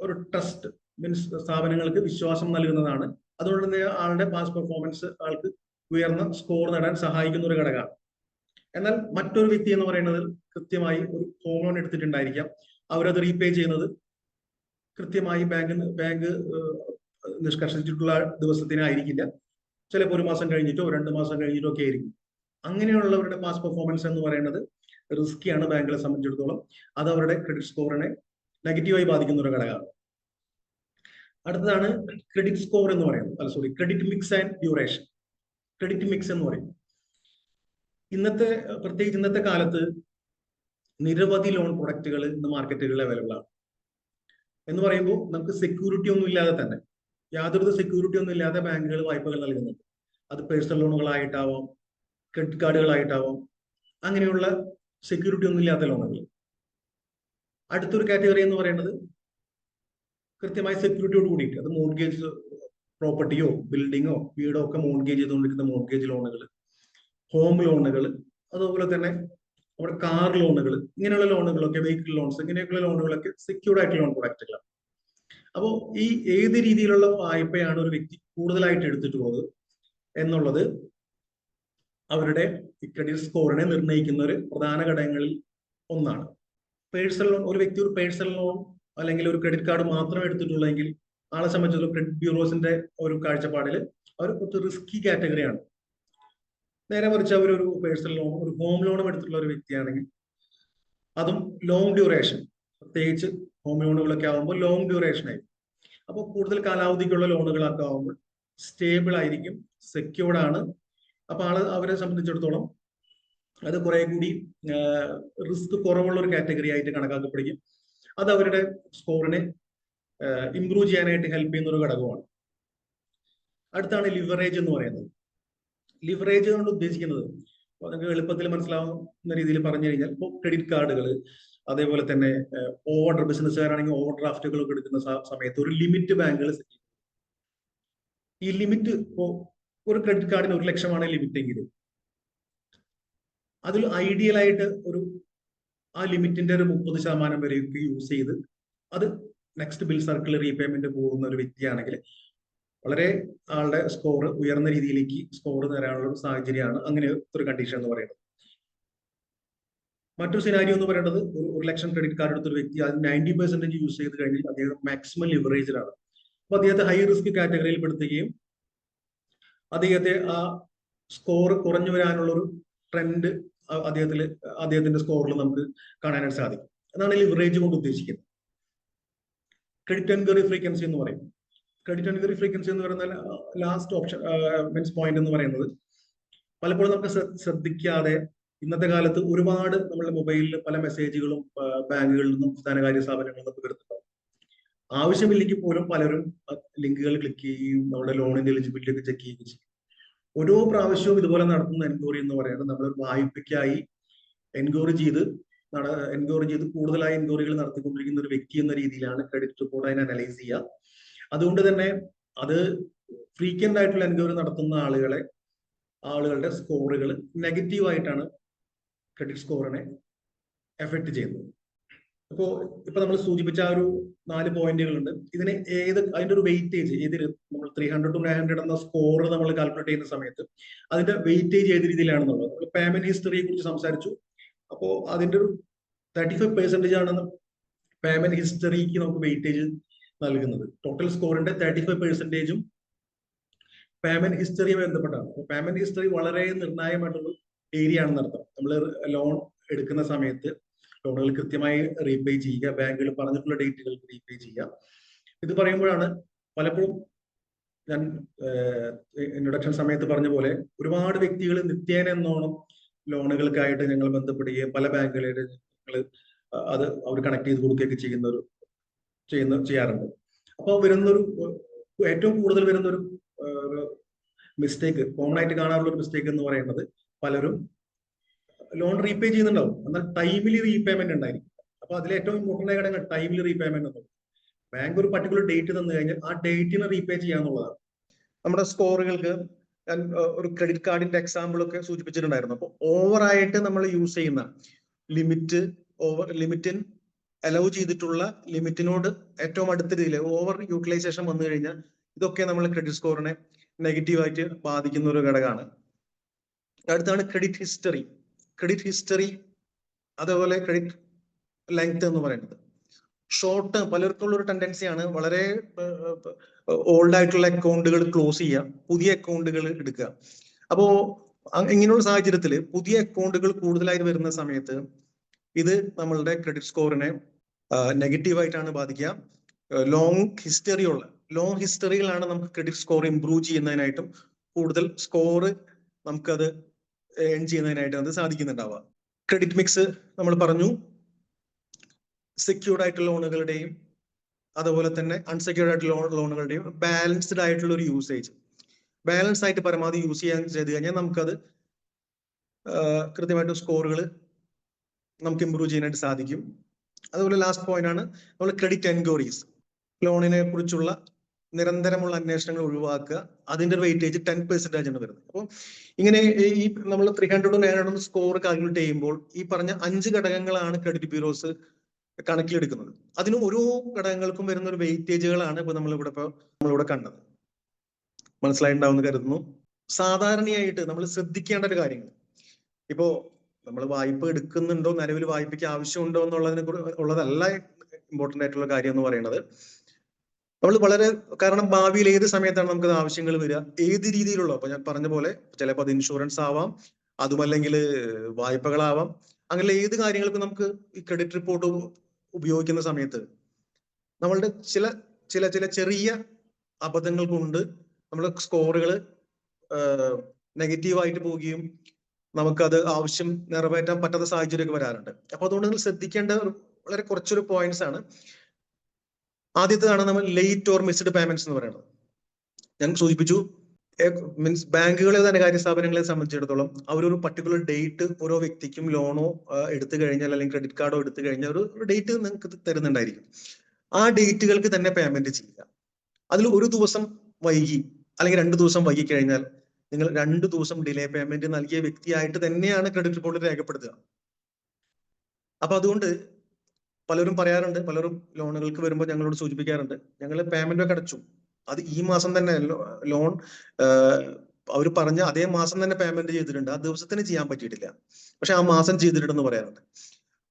ഒരു ട്രസ്റ്റ് മീൻസ് സ്ഥാപനങ്ങൾക്ക് വിശ്വാസം നൽകുന്നതാണ്. അതുകൊണ്ട് തന്നെ ആളുടെ പാസ്റ്റ് പെർഫോമൻസ് ആൾക്ക് ഉയർന്ന സ്കോർ നേടാൻ സഹായിക്കുന്ന ഒരു ഘടകമാണ്. എന്നാൽ മറ്റൊരു വ്യക്തി എന്ന് പറയുന്നത് കൃത്യമായി ഒരു ഹോം ലോൺ എടുത്തിട്ടുണ്ടായിരിക്കാം, അവരത് റീപേ ചെയ്യുന്നത് കൃത്യമായി ബാങ്ക് നിഷ്കർഷിച്ചിട്ടുള്ള ദിവസത്തിനായിരിക്കില്ല, ചിലപ്പോൾ 1 മാസം കഴിഞ്ഞിട്ടോ 2 മാസം കഴിഞ്ഞിട്ടോ ഒക്കെ ആയിരിക്കും. അങ്ങനെയുള്ളവരുടെ പാസ്റ്റ് പെർഫോമൻസ് എന്ന് പറയുന്നത് റിസ്കിയാണ് ബാങ്കുകളെ സംബന്ധിച്ചിടത്തോളം. അത് അവരുടെ ക്രെഡിറ്റ് സ്കോറിനെ നെഗറ്റീവായി ബാധിക്കുന്ന ഒരു ഘടകമാണ്. അടുത്തതാണ് ക്രെഡിറ്റ് സ്കോർ എന്ന് പറയുന്നത്, credit mix and duration. Credit mix എന്ന് പറയും. പ്രത്യേകിച്ച് ഇന്നത്തെ കാലത്ത് നിരവധി ലോൺ പ്രൊഡക്റ്റുകൾ ഇന്ന് മാർക്കറ്റുകളിൽ അവൈലബിൾ ആണ്. എന്ന് പറയുമ്പോൾ നമുക്ക് സെക്യൂരിറ്റി ഒന്നും ഇല്ലാതെ തന്നെ, യാതൊരു സെക്യൂരിറ്റി ഒന്നും ഇല്ലാതെ ബാങ്കുകൾ വായ്പകൾ നൽകുന്നുണ്ട്. അത് പേഴ്സണൽ ലോണുകളായിട്ടാവാം, ക്രെഡിറ്റ് കാർഡുകളായിട്ടാവാം, അങ്ങനെയുള്ള സെക്യൂരിറ്റി ഒന്നും ഇല്ലാത്ത ലോണുകൾ. അടുത്തൊരു കാറ്റഗറി എന്ന് പറയുന്നത് കൃത്യമായ സെക്യൂരിറ്റിയോട് കൂടിയിട്ട്, അത് മോർഗേജ്, പ്രോപ്പർട്ടിയോ ബിൽഡിങ്ങോ വീടോ ഒക്കെ മോർഗേജ് ചെയ്തുകൊണ്ടിരിക്കുന്ന മോർഗേജ് ലോണുകൾ, ഹോം ലോണുകൾ, അതുപോലെ തന്നെ നമ്മുടെ കാർ ലോണുകൾ, ഇങ്ങനെയുള്ള ലോണുകളൊക്കെ, വെഹിക്കിൾ ലോൺസ്, ഇങ്ങനെയൊക്കെയുള്ള ലോണുകളൊക്കെ സെക്യൂർഡ് ആയിട്ടുള്ള ലോൺ പ്രൊഡക്റ്റുകളാണ്. അപ്പോൾ ഈ ഏത് രീതിയിലുള്ള വായ്പയാണ് ഒരു വ്യക്തി കൂടുതലായിട്ട് എടുത്തിട്ടുള്ളത് എന്നുള്ളത് അവരുടെ ക്രെഡിറ്റ് സ്കോറിനെ നിർണ്ണയിക്കുന്ന ഒരു പ്രധാന ഘടകങ്ങളിൽ ഒന്നാണ്. പേഴ്സണൽ ലോൺ, ഒരു വ്യക്തി ഒരു പേഴ്സണൽ ലോൺ അല്ലെങ്കിൽ ഒരു ക്രെഡിറ്റ് കാർഡ് മാത്രം എടുത്തിട്ടുള്ളെങ്കിൽ ആളെ സംബന്ധിച്ചിടത്തോളം ക്രെഡിറ്റ് ബ്യൂറോസിന്റെ ഒരു കാഴ്ചപ്പാടിൽ അവർ കുറച്ച് റിസ്കി കാറ്റഗറിയാണ്. നേരെ മറിച്ച് അവരൊരു പേഴ്സണൽ ലോൺ, ഒരു ഹോം ലോണും എടുത്തിട്ടുള്ള ഒരു വ്യക്തിയാണെങ്കിൽ, അതും ലോങ് ഡ്യൂറേഷൻ, പ്രത്യേകിച്ച് ഹോം ലോണുകളൊക്കെ ആകുമ്പോൾ ലോങ് ഡ്യൂറേഷൻ ആയിരിക്കും. അപ്പോൾ കൂടുതൽ കാലാവധിക്കുള്ള ലോണുകളൊക്കെ ആകുമ്പോൾ സ്റ്റേബിൾ ആയിരിക്കും, സെക്യൂർഡ് ആണ്. അപ്പൊ അവരെ സംബന്ധിച്ചിടത്തോളം അത് കുറെ കൂടി റിസ്ക് കുറവുള്ള ഒരു കാറ്റഗറി ആയിട്ട് കണക്കാക്കപ്പെടുകയും അത് അവരുടെ സ്കോറിനെ ഇംപ്രൂവ് ചെയ്യാനായിട്ട് ഹെൽപ്പ് ചെയ്യുന്ന ഒരു ഘടകമാണ്. അടുത്താണ് ലിവറേജ് എന്ന് പറയുന്നത്. ലിവറേജ് കൊണ്ട് ഉദ്ദേശിക്കുന്നത് നിങ്ങൾക്ക് എളുപ്പത്തിൽ മനസ്സിലാവുന്ന രീതിയിൽ പറഞ്ഞു കഴിഞ്ഞാൽ, ഇപ്പോൾ ക്രെഡിറ്റ് കാർഡുകൾ, അതേപോലെ തന്നെ ബിസിനസ്സുകാരാണെങ്കിൽ ഓവർ ഡ്രാഫ്റ്റുകളൊക്കെ എടുക്കുന്ന സമയത്ത് ഒരു ലിമിറ്റ് ബാങ്കുകൾ സെറ്റ് ചെയ്യും. ഈ ലിമിറ്റ് ഇപ്പോൾ ഒരു ക്രെഡിറ്റ് കാർഡിന് 1 ലക്ഷമാണ് ലിമിറ്റ് എങ്കിൽ അതിൽ ഐഡിയൽ ആയിട്ട് ആ ലിമിറ്റിന്റെ ഒരു 30% വരെയൊക്കെ യൂസ് ചെയ്ത് അത് നെക്സ്റ്റ് ബിൽ സർക്കിൾ റീപേയ്മെന്റ് പോകുന്ന ഒരു വ്യക്തിയാണെങ്കിൽ വളരെ ആളുടെ സ്കോർ ഉയർന്ന രീതിയിലേക്ക് സ്കോർ നേടാനുള്ള ഒരു സാഹചര്യമാണ് അങ്ങനെ ഒരു കണ്ടീഷൻ എന്ന് പറയുന്നത്. മറ്റൊരു സിനാരിയോ എന്ന് പറയുന്നത് ഒരു ലക്ഷം ക്രെഡിറ്റ് കാർഡ് എടുത്തൊരു വ്യക്തി അത് 90% യൂസ് ചെയ്ത് കഴിഞ്ഞാൽ അദ്ദേഹം മാക്സിമം ലിവറേജിലാണ്. അപ്പൊ അദ്ദേഹത്തെ ഹൈ റിസ്ക് കാറ്റഗറിയിൽ പെടുത്തുകയും അദ്ദേഹത്തെ ആ സ്കോർ കുറഞ്ഞു വരാനുള്ള ഒരു ട്രെൻഡ് അദ്ദേഹത്തിന്റെ സ്കോറിൽ നമുക്ക് കാണാനായിട്ട് സാധിക്കും. അതാണ് ലിവറേജ് കൊണ്ട് ഉദ്ദേശിക്കുന്നത്. ക്രെഡിറ്റ് എൻക്വയറി ഫ്രീക്വൻസി എന്ന് പറയും. ക്രെഡിറ്റ് എൻക്വയറി ഫ്രീക്വൻസി എന്ന് പറയുന്ന ലാസ്റ്റ് ഓപ്ഷൻ മീൻസ് പോയിന്റ് എന്ന് പറയുന്നത് പലപ്പോഴും നമുക്ക് ശ്രദ്ധിക്കാതെ ഇന്നത്തെ കാലത്ത് ഒരുപാട് നമ്മുടെ മൊബൈലിൽ പല മെസ്സേജുകളും ബാങ്കുകളിൽ നിന്നും ധനകാര്യ സ്ഥാപനങ്ങളിൽ നിന്നും വരുന്നുണ്ടാവും. ആവശ്യമില്ലെങ്കിൽ പോലും പലരും ലിങ്കുകൾ ക്ലിക്ക് ചെയ്യുകയും നമ്മുടെ ലോണിന്റെ എലിജിബിലിറ്റി ഒക്കെ ചെക്ക് ചെയ്യുകയും ചെയ്യും. ഓരോ പ്രാവശ്യവും ഇതുപോലെ നടത്തുന്ന എൻക്വയറി എന്ന് പറയുന്നത് നമ്മൾ വായ്പയ്ക്കായി എൻക്വയറി ചെയ്ത് കൂടുതലായി എൻക്വയറികൾ നടത്തിക്കൊണ്ടിരിക്കുന്ന ഒരു വ്യക്തി എന്ന രീതിയിലാണ് ക്രെഡിറ്റ് റിപ്പോർട്ട് അതിനെ അനലൈസ് ചെയ്യുക. അതുകൊണ്ട് തന്നെ അത് ഫ്രീക്വന്റ് ആയിട്ടുള്ള എൻക്വയറി നടത്തുന്ന ആളുകളുടെ സ്കോറുകൾ നെഗറ്റീവായിട്ടാണ് ക്രെഡിറ്റ് സ്കോറിനെ എഫക്ട് ചെയ്യുന്നത്. ഇപ്പൊ നമ്മൾ സൂചിപ്പിച്ച ആ ഒരു 4 പോയിന്റുകളുണ്ട്. ഇതിന് അതിന്റെ ഒരു വെയിറ്റേജ് നമ്മൾ 300 to 900 എന്ന സ്കോർ നമ്മൾ കാൽക്കുലേറ്റ് ചെയ്യുന്ന സമയത്ത് അതിന്റെ വെയിറ്റേജ് ഏത് രീതിയിലാണെന്നുള്ളത് നമ്മൾ പേയ്മെന്റ് ഹിസ്റ്ററിയെ കുറിച്ച് സംസാരിച്ചു. അപ്പോൾ അതിന്റെ ഒരു 35% ആണ് പേയ്മെന്റ് ഹിസ്റ്ററിക്ക് നമുക്ക് വെയിറ്റേജ് നൽകുന്നത്. ടോട്ടൽ സ്കോറിന്റെ 35%ഉം പേയ്മെന്റ് ഹിസ്റ്ററിയുമായി ബന്ധപ്പെട്ടാണ്. പേയ്മെന്റ് ഹിസ്റ്ററി വളരെ നിർണായകമായിട്ടുള്ള ഏരിയ ആണെന്ന് അർത്ഥം. നമ്മൾ ലോൺ എടുക്കുന്ന സമയത്ത് ലോണുകൾ കൃത്യമായി റീപേ ചെയ്യുക, ബാങ്കുകൾ പറഞ്ഞിട്ടുള്ള ഡേറ്റുകൾക്ക് റീപേ ചെയ്യുക. ഇത് പറയുമ്പോഴാണ് പലപ്പോഴും ഞാൻ ഇൻട്രൊഡക്ഷൻ സമയത്ത് പറഞ്ഞ പോലെ ഒരുപാട് വ്യക്തികൾ നിത്യേന എന്നോണം ലോണുകൾക്കായിട്ട് ഞങ്ങൾ ബന്ധപ്പെടുകയും പല ബാങ്കുകളായിട്ട് ഞങ്ങൾ അത് അവർ കണക്ട് ചെയ്ത് കൊടുക്കുകയൊക്കെ ചെയ്യാറുണ്ട്. അപ്പോൾ ഏറ്റവും കൂടുതൽ വരുന്നൊരു മിസ്റ്റേക്ക്, കോമൺ ആയിട്ട് കാണാറുള്ള ഒരു മിസ്റ്റേക്ക് എന്ന് പറയുന്നത് പലരും ലോൺ റീപേ ചെയ്യുന്നുണ്ടാവും, എന്നാൽ ടൈമിൽ റീപേയ്മെന്റ് ഉണ്ടായിരിക്കും. അപ്പൊ അതിൽ ഏറ്റവും ഇമ്പോർട്ടന്റ് ആയ ഘടകം ടൈമിൽ റീപേയ്മെന്റ് എന്നുള്ളത്. ബാങ്ക് ഒരു പർട്ടിക്കുലർ ഡേറ്റ് തന്നു കഴിഞ്ഞാൽ ആ ഡേറ്റിന് റീപേ ചെയ്യാന്നുള്ളതാണ്. നമ്മുടെ സ്കോറുകൾക്ക് ഞാൻ ഒരു ക്രെഡിറ്റ് കാർഡിന്റെ എക്സാമ്പിൾ ഒക്കെ സൂചിപ്പിച്ചിട്ടുണ്ടായിരുന്നു. അപ്പോൾ ഓവറായിട്ട് നമ്മൾ യൂസ് ചെയ്യുന്ന ലിമിറ്റിൻ അലൗ ചെയ്തിട്ടുള്ള ലിമിറ്റിനോട് ഏറ്റവും അടുത്ത രീതിയിൽ ഓവർ യൂട്ടിലൈസേഷൻ വന്നു കഴിഞ്ഞാൽ ഇതൊക്കെ നമ്മൾ ക്രെഡിറ്റ് സ്കോറിനെ നെഗറ്റീവായിട്ട് ബാധിക്കുന്ന ഒരു ഘടകമാണ്. അടുത്താണ് ക്രെഡിറ്റ് ഹിസ്റ്ററി, അതേപോലെ ക്രെഡിറ്റ് ലെങ്ത് എന്ന് പറയുന്നത്. ഷോർട്ട് ടേം പലർക്കുള്ള ഒരു ടെൻഡൻസിയാണ് വളരെ ഓൾഡ് ആയിട്ടുള്ള അക്കൗണ്ടുകൾ ക്ലോസ് ചെയ്യുക, പുതിയ അക്കൗണ്ടുകൾ എടുക്കുക. അപ്പോ ഇങ്ങനെയുള്ള സാഹചര്യത്തിൽ പുതിയ അക്കൗണ്ടുകൾ കൂടുതലായി വരുന്ന സമയത്ത് ഇത് നമ്മളുടെ ക്രെഡിറ്റ് സ്കോറിനെ നെഗറ്റീവായിട്ടാണ് ബാധിക്കുക. ലോങ് ഹിസ്റ്ററികളാണ് നമുക്ക് ക്രെഡിറ്റ് സ്കോർ ഇംപ്രൂവ് ചെയ്യുന്നതിനായിട്ടും കൂടുതൽ സ്കോർ നമുക്കത് ഏൺ ചെയ്യുന്നതിനായിട്ട് അത് സാധിക്കുന്നുണ്ടാവുക. ക്രെഡിറ്റ് മിക്സ് നമ്മൾ പറഞ്ഞു, സെക്യൂർഡ് ആയിട്ടുള്ള ലോണുകളുടെയും അതുപോലെ തന്നെ അൺസെക്യൂർഡ് ആയിട്ടുള്ള ലോണുകളുടെയും ബാലൻസ്ഡ് ആയിട്ടുള്ള ഒരു യൂസേജ്, ബാലൻസ് ആയിട്ട് പരമാവധി യൂസ് ചെയ്ത് കഴിഞ്ഞാൽ നമുക്കത് കൃത്യമായിട്ട് സ്കോറുകൾ നമുക്ക് ഇമ്പ്രൂവ് ചെയ്യാനായിട്ട് സാധിക്കും. അതുപോലെ ലാസ്റ്റ് പോയിന്റ് ആണ് നമ്മൾ ക്രെഡിറ്റ് എൻക്വയറീസ്, ലോണിനെ കുറിച്ചുള്ള നിരന്തരമുള്ള അന്വേഷണങ്ങൾ ഒഴിവാക്കുക. അതിന്റെ ഒരു വെയിറ്റേജ് 10% ആണ് വരുന്നത്. അപ്പോൾ ഇങ്ങനെ ഈ നമ്മൾ 300 to 900 സ്കോർ കാൽക്കുലേറ്റ് ചെയ്യുമ്പോൾ ഈ പറഞ്ഞ 5 ഘടകങ്ങളാണ് ക്രെഡിറ്റ് ബ്യൂറോസ് കണക്കിലെടുക്കുന്നത്. അതിന് ഓരോ ഘടകങ്ങൾക്കും വരുന്ന ഒരു വെയിറ്റേജുകളാണ് ഇപ്പൊ നമ്മളിവിടെ കണ്ടത്. മനസ്സിലായിട്ടുണ്ടാവുമെന്ന് കരുതുന്നു. സാധാരണയായിട്ട് നമ്മൾ ശ്രദ്ധിക്കേണ്ട ഒരു കാര്യങ്ങൾ, ഇപ്പോ നമ്മൾ വായ്പ എടുക്കുന്നുണ്ടോ, നിലവിൽ വായ്പയ്ക്ക് ആവശ്യമുണ്ടോ ഉള്ളതല്ല ഇമ്പോർട്ടന്റ് ആയിട്ടുള്ള കാര്യം എന്ന് പറയുന്നത്. നമ്മൾ കാരണം ഭാവിയിൽ ഏത് സമയത്താണ് നമുക്ക് ആവശ്യങ്ങൾ വരിക, ഏത് രീതിയിലുള്ള, അപ്പൊ ഞാൻ പറഞ്ഞ പോലെ ചിലപ്പോൾ അത് ഇൻഷുറൻസ് ആവാം, അതുമല്ലെങ്കിൽ വായ്പകളാവാം, അങ്ങനെ ഏത് കാര്യങ്ങൾക്കും നമുക്ക് ഈ ക്രെഡിറ്റ് റിപ്പോർട്ട് ഉപയോഗിക്കുന്ന സമയത്ത് നമ്മളുടെ ചില ചെറിയ അബദ്ധങ്ങൾ കൊണ്ട് നമ്മുടെ സ്കോറുകൾ നെഗറ്റീവായിട്ട് പോവുകയും നമുക്കത് ആവശ്യം നിറവേറ്റാൻ പറ്റാത്ത സാഹചര്യമൊക്കെ വരാറുണ്ട്. അപ്പൊ അതുകൊണ്ട് നിങ്ങൾ ശ്രദ്ധിക്കേണ്ട വളരെ കുറച്ചൊരു പോയിന്റ്സ് ആണ്. ആദ്യത്തേതാണ് നമ്മൾ ലേറ്റ് ഓർ മിസ്ഡ് പേയ്മെന്റ്സ് എന്ന് പറയുന്നത്. ഞാൻ സൂചിപ്പിച്ചു, മീൻസ് ബാങ്കുകളെ ധനകാര്യ സ്ഥാപനങ്ങളെ സംബന്ധിച്ചിടത്തോളം അവരൊരു പർട്ടിക്കുലർ ഡേറ്റ് ഓരോ വ്യക്തിക്കും ലോണോ എടുത്തു കഴിഞ്ഞാൽ അല്ലെങ്കിൽ ക്രെഡിറ്റ് കാർഡോ എടുത്തു കഴിഞ്ഞാൽ ഒരു ഡേറ്റ് നിങ്ങൾക്ക് തരുന്നുണ്ടായിരിക്കും. ആ ഡേറ്റുകൾക്ക് തന്നെ പേയ്മെന്റ് ചെയ്യുക. അതിൽ ഒരു ദിവസം വൈകി അല്ലെങ്കിൽ 2 ദിവസം വൈകി കഴിഞ്ഞാൽ നിങ്ങൾ 2 ദിവസം ഡിലേ പേയ്മെന്റ് നൽകിയ വ്യക്തിയായിട്ട് തന്നെയാണ് ക്രെഡിറ്റ് റിപ്പോർട്ടിൽ രേഖപ്പെടുത്തുക. അപ്പൊ അതുകൊണ്ട് പലരും പറയാറുണ്ട്, പലരും ലോണുകൾക്ക് വരുമ്പോൾ ഞങ്ങളോട് സൂചിപ്പിക്കാറുണ്ട്, ഞങ്ങൾ പേയ്മെന്റ് ഒക്കെ അടച്ചു, അത് ഈ മാസം തന്നെ ലോൺ അവർ പറഞ്ഞ അതേ മാസം തന്നെ പേയ്മെന്റ് ചെയ്തിട്ടുണ്ട്, ആ ദിവസത്തിന് ചെയ്യാൻ പറ്റിയിട്ടില്ല, പക്ഷെ ആ മാസം ചെയ്തിട്ടുണ്ടെന്ന് പറയാറുണ്ട്.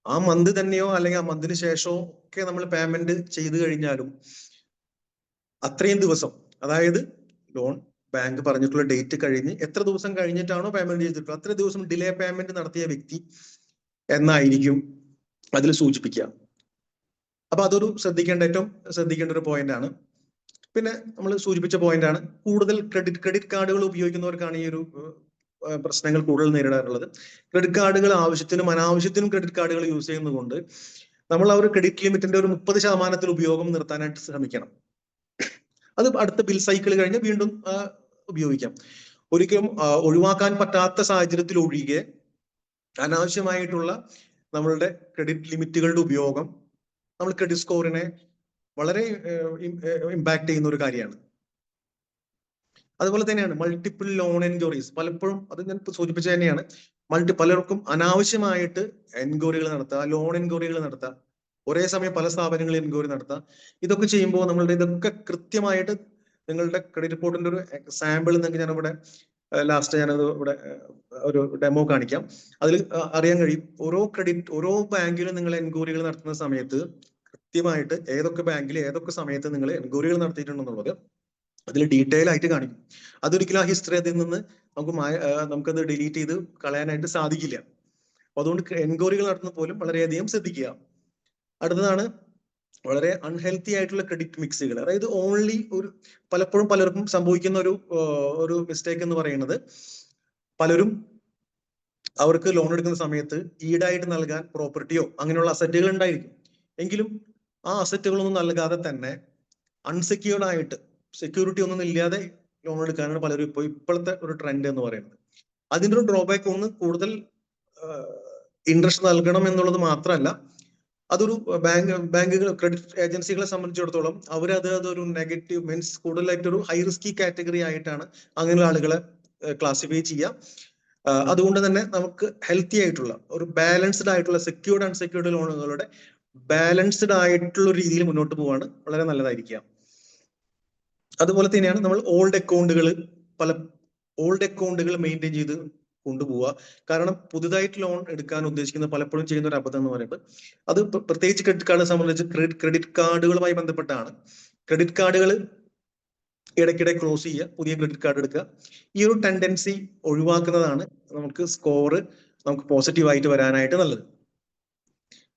ആ മന്ത് തന്നെയോ അല്ലെങ്കിൽ ആ മന്തിന് ശേഷമോ ഒക്കെ നമ്മൾ പേയ്മെന്റ് ചെയ്തു കഴിഞ്ഞാലും അത്രയും ദിവസം, അതായത് ലോൺ ബാങ്ക് പറഞ്ഞിട്ടുള്ള ഡേറ്റ് കഴിഞ്ഞ് എത്ര ദിവസം കഴിഞ്ഞിട്ടാണോ പേയ്മെന്റ് ചെയ്തിട്ടുള്ളത് അത്ര ദിവസം ഡിലേ പേയ്മെന്റ് നടത്തിയ വ്യക്തി എന്നായിരിക്കും അതിൽ സൂചിപ്പിക്കുക. അപ്പൊ അതൊരു ഏറ്റവും ശ്രദ്ധിക്കേണ്ട ഒരു പോയിന്റ് ആണ്. പിന്നെ നമ്മൾ സൂചിപ്പിച്ച പോയിന്റ് ആണ്, കൂടുതൽ ക്രെഡിറ്റ് കാർഡുകൾ ഉപയോഗിക്കുന്നവർക്കാണ് ഈ ഒരു പ്രശ്നങ്ങൾ കൂടുതൽ നേരിടാറുള്ളത്. ക്രെഡിറ്റ് കാർഡുകൾ ആവശ്യത്തിനും അനാവശ്യത്തിനും ക്രെഡിറ്റ് കാർഡുകൾ യൂസ് ചെയ്യുന്നതുകൊണ്ട് നമ്മൾ ആ ഒരു ക്രെഡിറ്റ് ലിമിറ്റിന്റെ ഒരു 30% ഉപയോഗം നിർത്താനായിട്ട് ശ്രമിക്കണം. അത് അടുത്ത ബിൽ സൈക്കിൾ കഴിഞ്ഞ് വീണ്ടും ഉപയോഗിക്കാം. ഒരിക്കലും ഒഴിവാക്കാൻ പറ്റാത്ത സാഹചര്യത്തിൽ ഒഴികെ അനാവശ്യമായിട്ടുള്ള നമ്മളുടെ ക്രെഡിറ്റ് ലിമിറ്റുകളുടെ ഉപയോഗം നമ്മൾ ക്രെഡിറ്റ് സ്കോറിനെ വളരെ ഇമ്പാക്ട് ചെയ്യുന്ന ഒരു കാര്യമാണ്. അതുപോലെ തന്നെയാണ് മൾട്ടിപ്പിൾ ലോൺ എൻക്വയറീസ്. പലപ്പോഴും അത് ഞാൻ സൂചിപ്പിച്ച തന്നെയാണ്, പലർക്കും അനാവശ്യമായിട്ട് എൻക്വയറികൾ നടത്തുക, ലോൺ എൻക്വയറികൾ നടത്തുക, ഒരേ സമയം പല സ്ഥാപനങ്ങളിൽ എൻക്വയറി നടത്തുക. ഇതൊക്കെ ചെയ്യുമ്പോൾ ഇതൊക്കെ കൃത്യമായിട്ട് നിങ്ങളുടെ ക്രെഡിറ്റ് റിപ്പോർട്ടിന്റെ ഒരു സാമ്പിൾ നിങ്ങൾക്ക് ഞാനിവിടെ ലാസ്റ്റ് ഞാനത് ഇവിടെ ഒരു ഡെമോ കാണിക്കാം. അതിൽ അറിയാൻ കഴിയും ഓരോ ബാങ്കിലും നിങ്ങൾ എൻക്വയറികൾ നടത്തുന്ന സമയത്ത് കൃത്യമായിട്ട് ഏതൊക്കെ ബാങ്കിൽ ഏതൊക്കെ സമയത്ത് നിങ്ങൾ എൻക്വയറികൾ നടത്തിയിട്ടുണ്ടെന്നുള്ളത് അതിൽ ഡീറ്റെയിൽ ആയിട്ട് കാണിക്കും. അതൊരിക്കലും ആ ഹിസ്റ്ററി അതിൽ നിന്ന് നമുക്കത് ഡിലീറ്റ് ചെയ്ത് കളയാനായിട്ട് സാധിക്കില്ല. അപ്പൊ അതുകൊണ്ട് എൻക്വയറികൾ നടത്തുന്ന പോലും വളരെയധികം ശ്രദ്ധിക്കുക. അടുത്തതാണ് വളരെ അൺഹെൽത്തി ആയിട്ടുള്ള ക്രെഡിറ്റ് മിക്സുകൾ. അതായത് പലപ്പോഴും പലർക്കും സംഭവിക്കുന്ന ഒരു മിസ്റ്റേക്ക് എന്ന് പറയുന്നത്, പലരും അവർക്ക് ലോൺ എടുക്കുന്ന സമയത്ത് ഈടായിട്ട് നൽകാൻ പ്രോപ്പർട്ടിയോ അങ്ങനെയുള്ള അസറ്റുകൾ ഉണ്ടായിരിക്കും. എങ്കിലും ആ അസറ്റുകളൊന്നും നൽകാതെ തന്നെ അൺസെക്യൂർഡ് ആയിട്ട്, സെക്യൂരിറ്റി ഒന്നും ഇല്ലാതെ ലോൺ എടുക്കാനാണ് പലരും ഇപ്പോഴത്തെ ഒരു ട്രെൻഡ് എന്ന് പറയുന്നത്. അതിന്റെ ഒരു ഡ്രോബാക്ക് കൂടുതൽ ഇൻട്രസ്റ്റ് നൽകണം എന്നുള്ളത് മാത്രമല്ല, അതൊരു ബാങ്കുകൾ ക്രെഡിറ്റ് ഏജൻസികളെ സംബന്ധിച്ചിടത്തോളം അതൊരു നെഗറ്റീവ് മീൻസ് കൂടുതലായിട്ട് ഒരു ഹൈ റിസ്കി കാറ്റഗറി ആയിട്ടാണ് അങ്ങനെയുള്ള ആളുകളെ ക്ലാസിഫൈ ചെയ്യുക. അതുകൊണ്ട് തന്നെ നമുക്ക് ഹെൽത്തി ആയിട്ടുള്ള ഒരു ബാലൻസ്ഡ് ആയിട്ടുള്ള സെക്യൂർഡ് അൺസെക്യൂർഡ് ലോണുകളുടെ ബാലൻസ്ഡ് ആയിട്ടുള്ള രീതിയിൽ മുന്നോട്ട് പോവാണ് വളരെ നല്ലതായിരിക്കുക. അതുപോലെ തന്നെയാണ് നമ്മൾ ഓൾഡ് അക്കൗണ്ടുകൾ മെയിൻറ്റെയിൻ ചെയ്ത് കൊണ്ടുപോവുക. കാരണം പുതുതായിട്ട് ലോൺ എടുക്കാൻ ഉദ്ദേശിക്കുന്ന പലപ്പോഴും ചെയ്യുന്ന ഒരു അബദ്ധം എന്ന് പറയുന്നത്, അത് പ്രത്യേകിച്ച് ക്രെഡിറ്റ് കാർഡിനെ സംബന്ധിച്ച് ക്രെഡിറ്റ് കാർഡുകളുമായി ബന്ധപ്പെട്ടാണ്. ക്രെഡിറ്റ് കാർഡുകൾ ഇടയ്ക്കിടെ ക്ലോസ് ചെയ്യുക, പുതിയ ക്രെഡിറ്റ് കാർഡ് എടുക്കുക. ഈ ഒരു ടെൻഡൻസി ഒഴിവാക്കുന്നതാണ് നമുക്ക് പോസിറ്റീവായിട്ട് വരാനായിട്ട് നല്ലത്.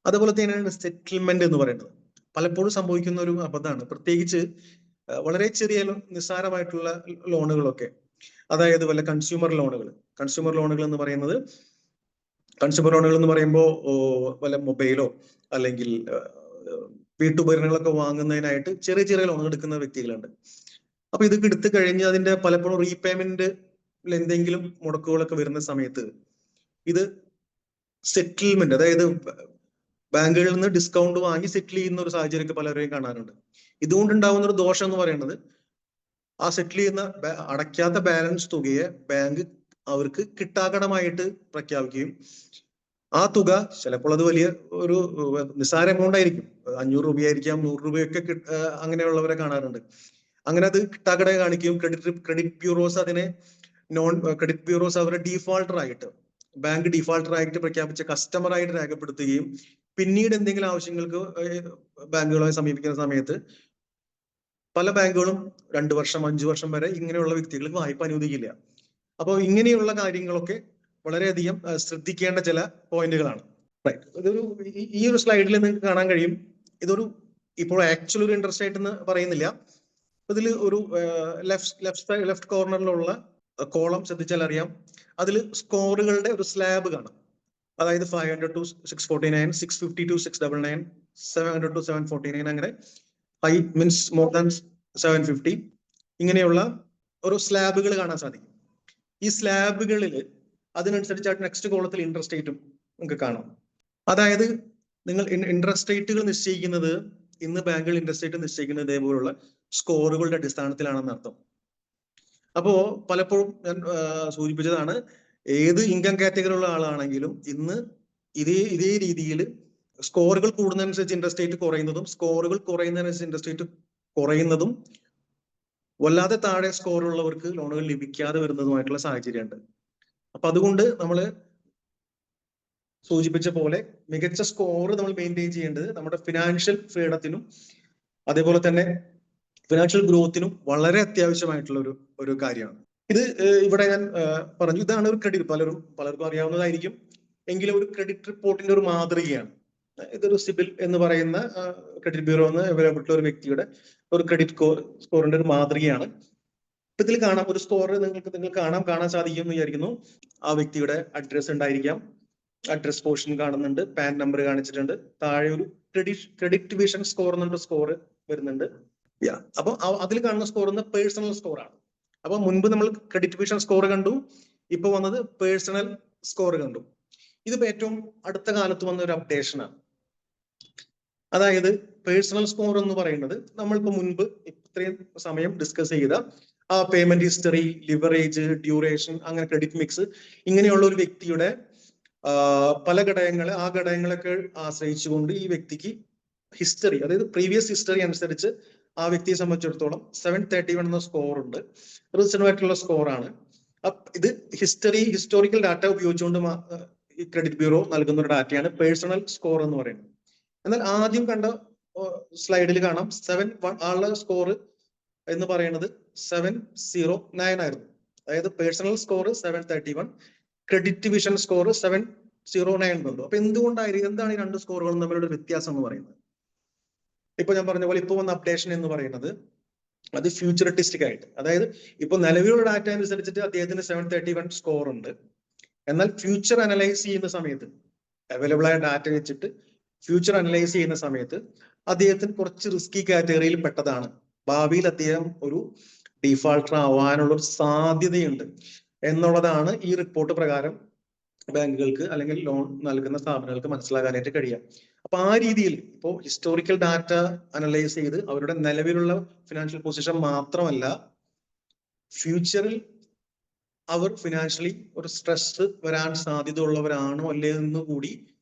അതുപോലെ തന്നെയാണ് സെറ്റിൽമെന്റ് എന്ന് പറയുന്നത്. പലപ്പോഴും സംഭവിക്കുന്ന ഒരു അബദ്ധമാണ്, പ്രത്യേകിച്ച് വളരെ ചെറിയ നിസ്സാരമായിട്ടുള്ള ലോണുകളൊക്കെ, അതായത് വല്ല കൺസ്യൂമർ ലോണുകൾ എന്ന് പറയുമ്പോൾ വല്ല മൊബൈലോ അല്ലെങ്കിൽ വീട്ടുപകരണങ്ങളൊക്കെ വാങ്ങുന്നതിനായിട്ട് ചെറിയ ചെറിയ ലോൺ എടുക്കുന്ന വ്യക്തികളുണ്ട്. അപ്പൊ ഇതൊക്കെ എടുത്തു കഴിഞ്ഞ് അതിന്റെ പലപ്പോഴും റീപേയ്മെന്റിൽ എന്തെങ്കിലും മുടക്കുകളൊക്കെ വരുന്ന സമയത്ത് ഇത് സെറ്റിൽമെന്റ്, അതായത് ബാങ്കുകളിൽ നിന്ന് ഡിസ്കൗണ്ട് വാങ്ങി സെറ്റിൽ ചെയ്യുന്ന ഒരു സാഹചര്യമൊക്കെ പലരെയും കാണാറുണ്ട്. ഇതുകൊണ്ടുണ്ടാവുന്ന ഒരു ദോഷം എന്ന് പറയുന്നത്, ആ സെറ്റിൽ ചെയ്യുന്ന അടയ്ക്കാത്ത ബാലൻസ് തുകയെ ബാങ്ക് അവർക്ക് കിട്ടാക്കടമായിട്ട് പ്രഖ്യാപിക്കുകയും ആ തുക ചിലപ്പോൾ അത് വലിയ ഒരു നിസ്സാര എമൗണ്ട് ആയിരിക്കും, 500 രൂപയായിരിക്കാം, 100 രൂപയൊക്കെ അങ്ങനെയുള്ളവരെ കാണാറുണ്ട്. അങ്ങനെ അത് കിട്ടാക്കട കാണിക്കുകയും ക്രെഡിറ്റ് ബ്യൂറോസ് അവരെ ബാങ്ക് ഡീഫാൾട്ടർ ആയിട്ട് പ്രഖ്യാപിച്ച കസ്റ്റമർ ആയിട്ട് രേഖപ്പെടുത്തുകയും പിന്നീട് എന്തെങ്കിലും ആവശ്യങ്ങൾക്ക് ബാങ്കുകളെ സമീപിക്കുന്ന സമയത്ത് പല ബാങ്കുകളും 2 വർഷം 5 വർഷം വരെ ഇങ്ങനെയുള്ള വ്യക്തികൾക്ക് വായ്പ അനുവദിക്കില്ല. അപ്പോൾ ഇങ്ങനെയുള്ള കാര്യങ്ങളൊക്കെ വളരെയധികം ശ്രദ്ധിക്കേണ്ട ചില പോയിന്റുകളാണ്. ഈ ഒരു സ്ലൈഡിൽ നിങ്ങൾക്ക് കാണാൻ കഴിയും, ഇപ്പോൾ ആക്ച്വൽ ഒരു ഇൻട്രസ്റ്റ് റേറ്റ് എന്ന് പറയുന്നില്ല. ഇതിൽ ഒരു ലെഫ്റ്റ് കോർണറിലുള്ള കോളം ശ്രദ്ധിച്ചാൽ അറിയാം, അതിൽ സ്കോറുകളുടെ ഒരു സ്ലാബ് കാണാം. അതായത് 500 to 649, 650 to 699, 700 to 749, അങ്ങനെ ഹൈ മീൻസ് മോർ ദാൻ 750, ഇങ്ങനെയുള്ള ഒരു സ്ലാബുകൾ കാണാൻ സാധിക്കും. ഈ സ്ലാബുകളിൽ അതിനനുസരിച്ചായിട്ട് നെക്സ്റ്റ് കോളത്തിൽ ഇൻട്രസ്റ്റ് റേറ്റും നിങ്ങൾക്ക് കാണാം. അതായത് നിങ്ങൾ ഇൻട്രസ്റ്റ് റേറ്റുകൾ നിശ്ചയിക്കുന്നത്, ഇന്ന് ബാങ്കുകൾ ഇൻട്രസ്റ്റ് റേറ്റ് നിശ്ചയിക്കുന്നത് ഇതേപോലുള്ള സ്കോറുകളുടെ അടിസ്ഥാനത്തിലാണെന്ന് അർത്ഥം. അപ്പോ പലപ്പോഴും ഞാൻ സൂചിപ്പിച്ചതാണ്, ഏത് ഇൻകം കാറ്റഗറി ഉള്ള ആളാണെങ്കിലും ഇന്ന് ഇതേ രീതിയിൽ സ്കോറുകൾ കൂടുന്നതനുസരിച്ച് ഇൻട്രസ്റ്റ് റേറ്റ് കുറയുന്നതും സ്കോറുകൾ കുറയുന്നതനുസരിച്ച് ഇൻട്രസ്റ്റ് റേറ്റ് കുറയുന്നതും വല്ലാതെ താഴെ സ്കോർ ഉള്ളവർക്ക് ലോണുകൾ ലഭിക്കാതെ വരുന്നതുമായിട്ടുള്ള സാഹചര്യമുണ്ട്. അപ്പൊ അതുകൊണ്ട് നമ്മൾ സൂചിപ്പിച്ച പോലെ മികച്ച സ്കോർ നമ്മൾ മെയിൻറ്റെയിൻ ചെയ്യേണ്ടത് നമ്മുടെ ഫിനാൻഷ്യൽ ഫ്രീഡത്തിനും അതേപോലെ തന്നെ ഫിനാൻഷ്യൽ ഗ്രോത്തിനും വളരെ അത്യാവശ്യമായിട്ടുള്ള ഒരു കാര്യമാണ്. ഇത് ഇവിടെ ഞാൻ പറഞ്ഞു, ഇതാണ് ഒരു ക്രെഡിറ്റ്, പലർക്കും അറിയാവുന്നതായിരിക്കും, എങ്കിലും ഒരു ക്രെഡിറ്റ് റിപ്പോർട്ടിന്റെ ഒരു മാതൃകയാണ്. ഇതൊരു സിബിൽ എന്ന് പറയുന്ന ക്രെഡിറ്റ് ബ്യൂറോ എന്ന് അവൈലബിൾ ഒരു വ്യക്തിയുടെ ഒരു ക്രെഡിറ്റ് സ്കോറിന്റെ ഒരു മാതൃകയാണ്. ഇപ്പൊ ഇതിൽ കാണാം, ഒരു സ്കോർ നിങ്ങൾക്ക് കാണാൻ സാധിക്കും എന്ന് വിചാരിക്കുന്നു. ആ വ്യക്തിയുടെ അഡ്രസ് ഉണ്ടായിരിക്കാം, അഡ്രസ് പോർഷൻ കാണുന്നുണ്ട്, പാൻ നമ്പർ കാണിച്ചിട്ടുണ്ട്, താഴെ ഒരു ക്രെഡിറ്റ് വിഷൻ സ്കോർ എന്നൊരു സ്കോർ വരുന്നുണ്ട്. അപ്പൊ അതിൽ കാണുന്ന സ്കോർ എന്ന് പേഴ്സണൽ സ്കോർ ആണ്. അപ്പൊ മുൻപ് നമ്മൾ ക്രെഡിറ്റ് വിഷൻ സ്കോർ കണ്ടു, ഇപ്പൊ വന്നത് പേഴ്സണൽ സ്കോർ കണ്ടു. ഇതിപ്പോ ഏറ്റവും അടുത്ത കാലത്ത് വന്ന ഒരു അപ്ഡേഷൻ ആണ്. അതായത് പേഴ്സണൽ സ്കോർ എന്ന് പറയുന്നത് നമ്മളിപ്പോ മുൻപ് ഇത്രയും സമയം ഡിസ്കസ് ചെയ്ത ആ പേയ്മെന്റ് ഹിസ്റ്ററി, ലിവറേജ്, ഡ്യൂറേഷൻ, അങ്ങനെ ക്രെഡിറ്റ് മിക്സ്, ഇങ്ങനെയുള്ള ഒരു വ്യക്തിയുടെ പല ആ ഘടകങ്ങളൊക്കെ ആശ്രയിച്ചുകൊണ്ട് ഈ വ്യക്തിക്ക് ഹിസ്റ്ററി, അതായത് പ്രീവിയസ് ഹിസ്റ്ററി അനുസരിച്ച് ആ വ്യക്തിയെ സംബന്ധിച്ചിടത്തോളം 731 എന്ന സ്കോർ ഉണ്ട്. റിസർവ് ആയിട്ടുള്ള സ്കോറാണ്. ഇത് ഹിസ്റ്റോറിക്കൽ ഡാറ്റ ഉപയോഗിച്ചുകൊണ്ട് ഈ ക്രെഡിറ്റ് ബ്യൂറോ നൽകുന്ന ഒരു ഡാറ്റയാണ് പേഴ്സണൽ സ്കോർ എന്ന് പറയുന്നത്. എന്നാൽ ആദ്യം കണ്ട സ്ലൈഡിൽ കാണാം 7 ആളുടെ സ്കോർ എന്ന് പറയുന്നത് 709 ആയിരുന്നു. അതായത് personal score 731, credit vision score 709 ഉണ്ട്. അപ്പൊ എന്താണ് ഈ രണ്ട് സ്കോറുകളും തമ്മിലുള്ള വ്യത്യാസം എന്ന് പറയുന്നത്? ഇപ്പൊ ഞാൻ പറഞ്ഞ പോലെ ഇപ്പൊ വന്ന അപ്ഡേഷൻ എന്ന് പറയുന്നത് അത് ഫ്യൂച്ചറിസ്റ്റിക് ആയിട്ട്, അതായത് ഇപ്പൊ നിലവിലുള്ള ഡാറ്റ അനുസരിച്ചിട്ട് അദ്ദേഹത്തിന് 731 സ്കോർ ഉണ്ട്. എന്നാൽ ഫ്യൂച്ചർ അനലൈസ് ചെയ്യുന്ന സമയത്ത്, അവൈലബിൾ ആയ ഡാറ്റ വെച്ചിട്ട് ഫ്യൂച്ചർ അനലൈസ് ചെയ്യുന്ന സമയത്ത് അദ്ദേഹത്തിന് കുറച്ച് റിസ്കി കാറ്റഗറിയിൽ പെട്ടതാണ്. ഭാവിയിൽ അദ്ദേഹം ഒരു ഡിഫാൾട്ടർ ആവാനുള്ള ഒരു സാധ്യതയുണ്ട് എന്നുള്ളതാണ് ഈ റിപ്പോർട്ട് പ്രകാരം ബാങ്കുകൾക്ക് അല്ലെങ്കിൽ ലോൺ നൽകുന്ന സ്ഥാപനങ്ങൾക്ക് മനസ്സിലാക്കാനായിട്ട് കഴിയാം. അപ്പൊ ആ രീതിയിൽ ഇപ്പോൾ ഹിസ്റ്റോറിക്കൽ ഡാറ്റ അനലൈസ് ചെയ്ത് അവരുടെ നിലവിലുള്ള ഫിനാൻഷ്യൽ പൊസിഷൻ മാത്രമല്ല, ഫ്യൂച്ചറിൽ അവർ ഫിനാൻഷ്യലി ഒരു സ്ട്രെസ് വരാൻ സാധ്യത ഉള്ളവരാണോ അല്ലേ എന്ന് കൂടി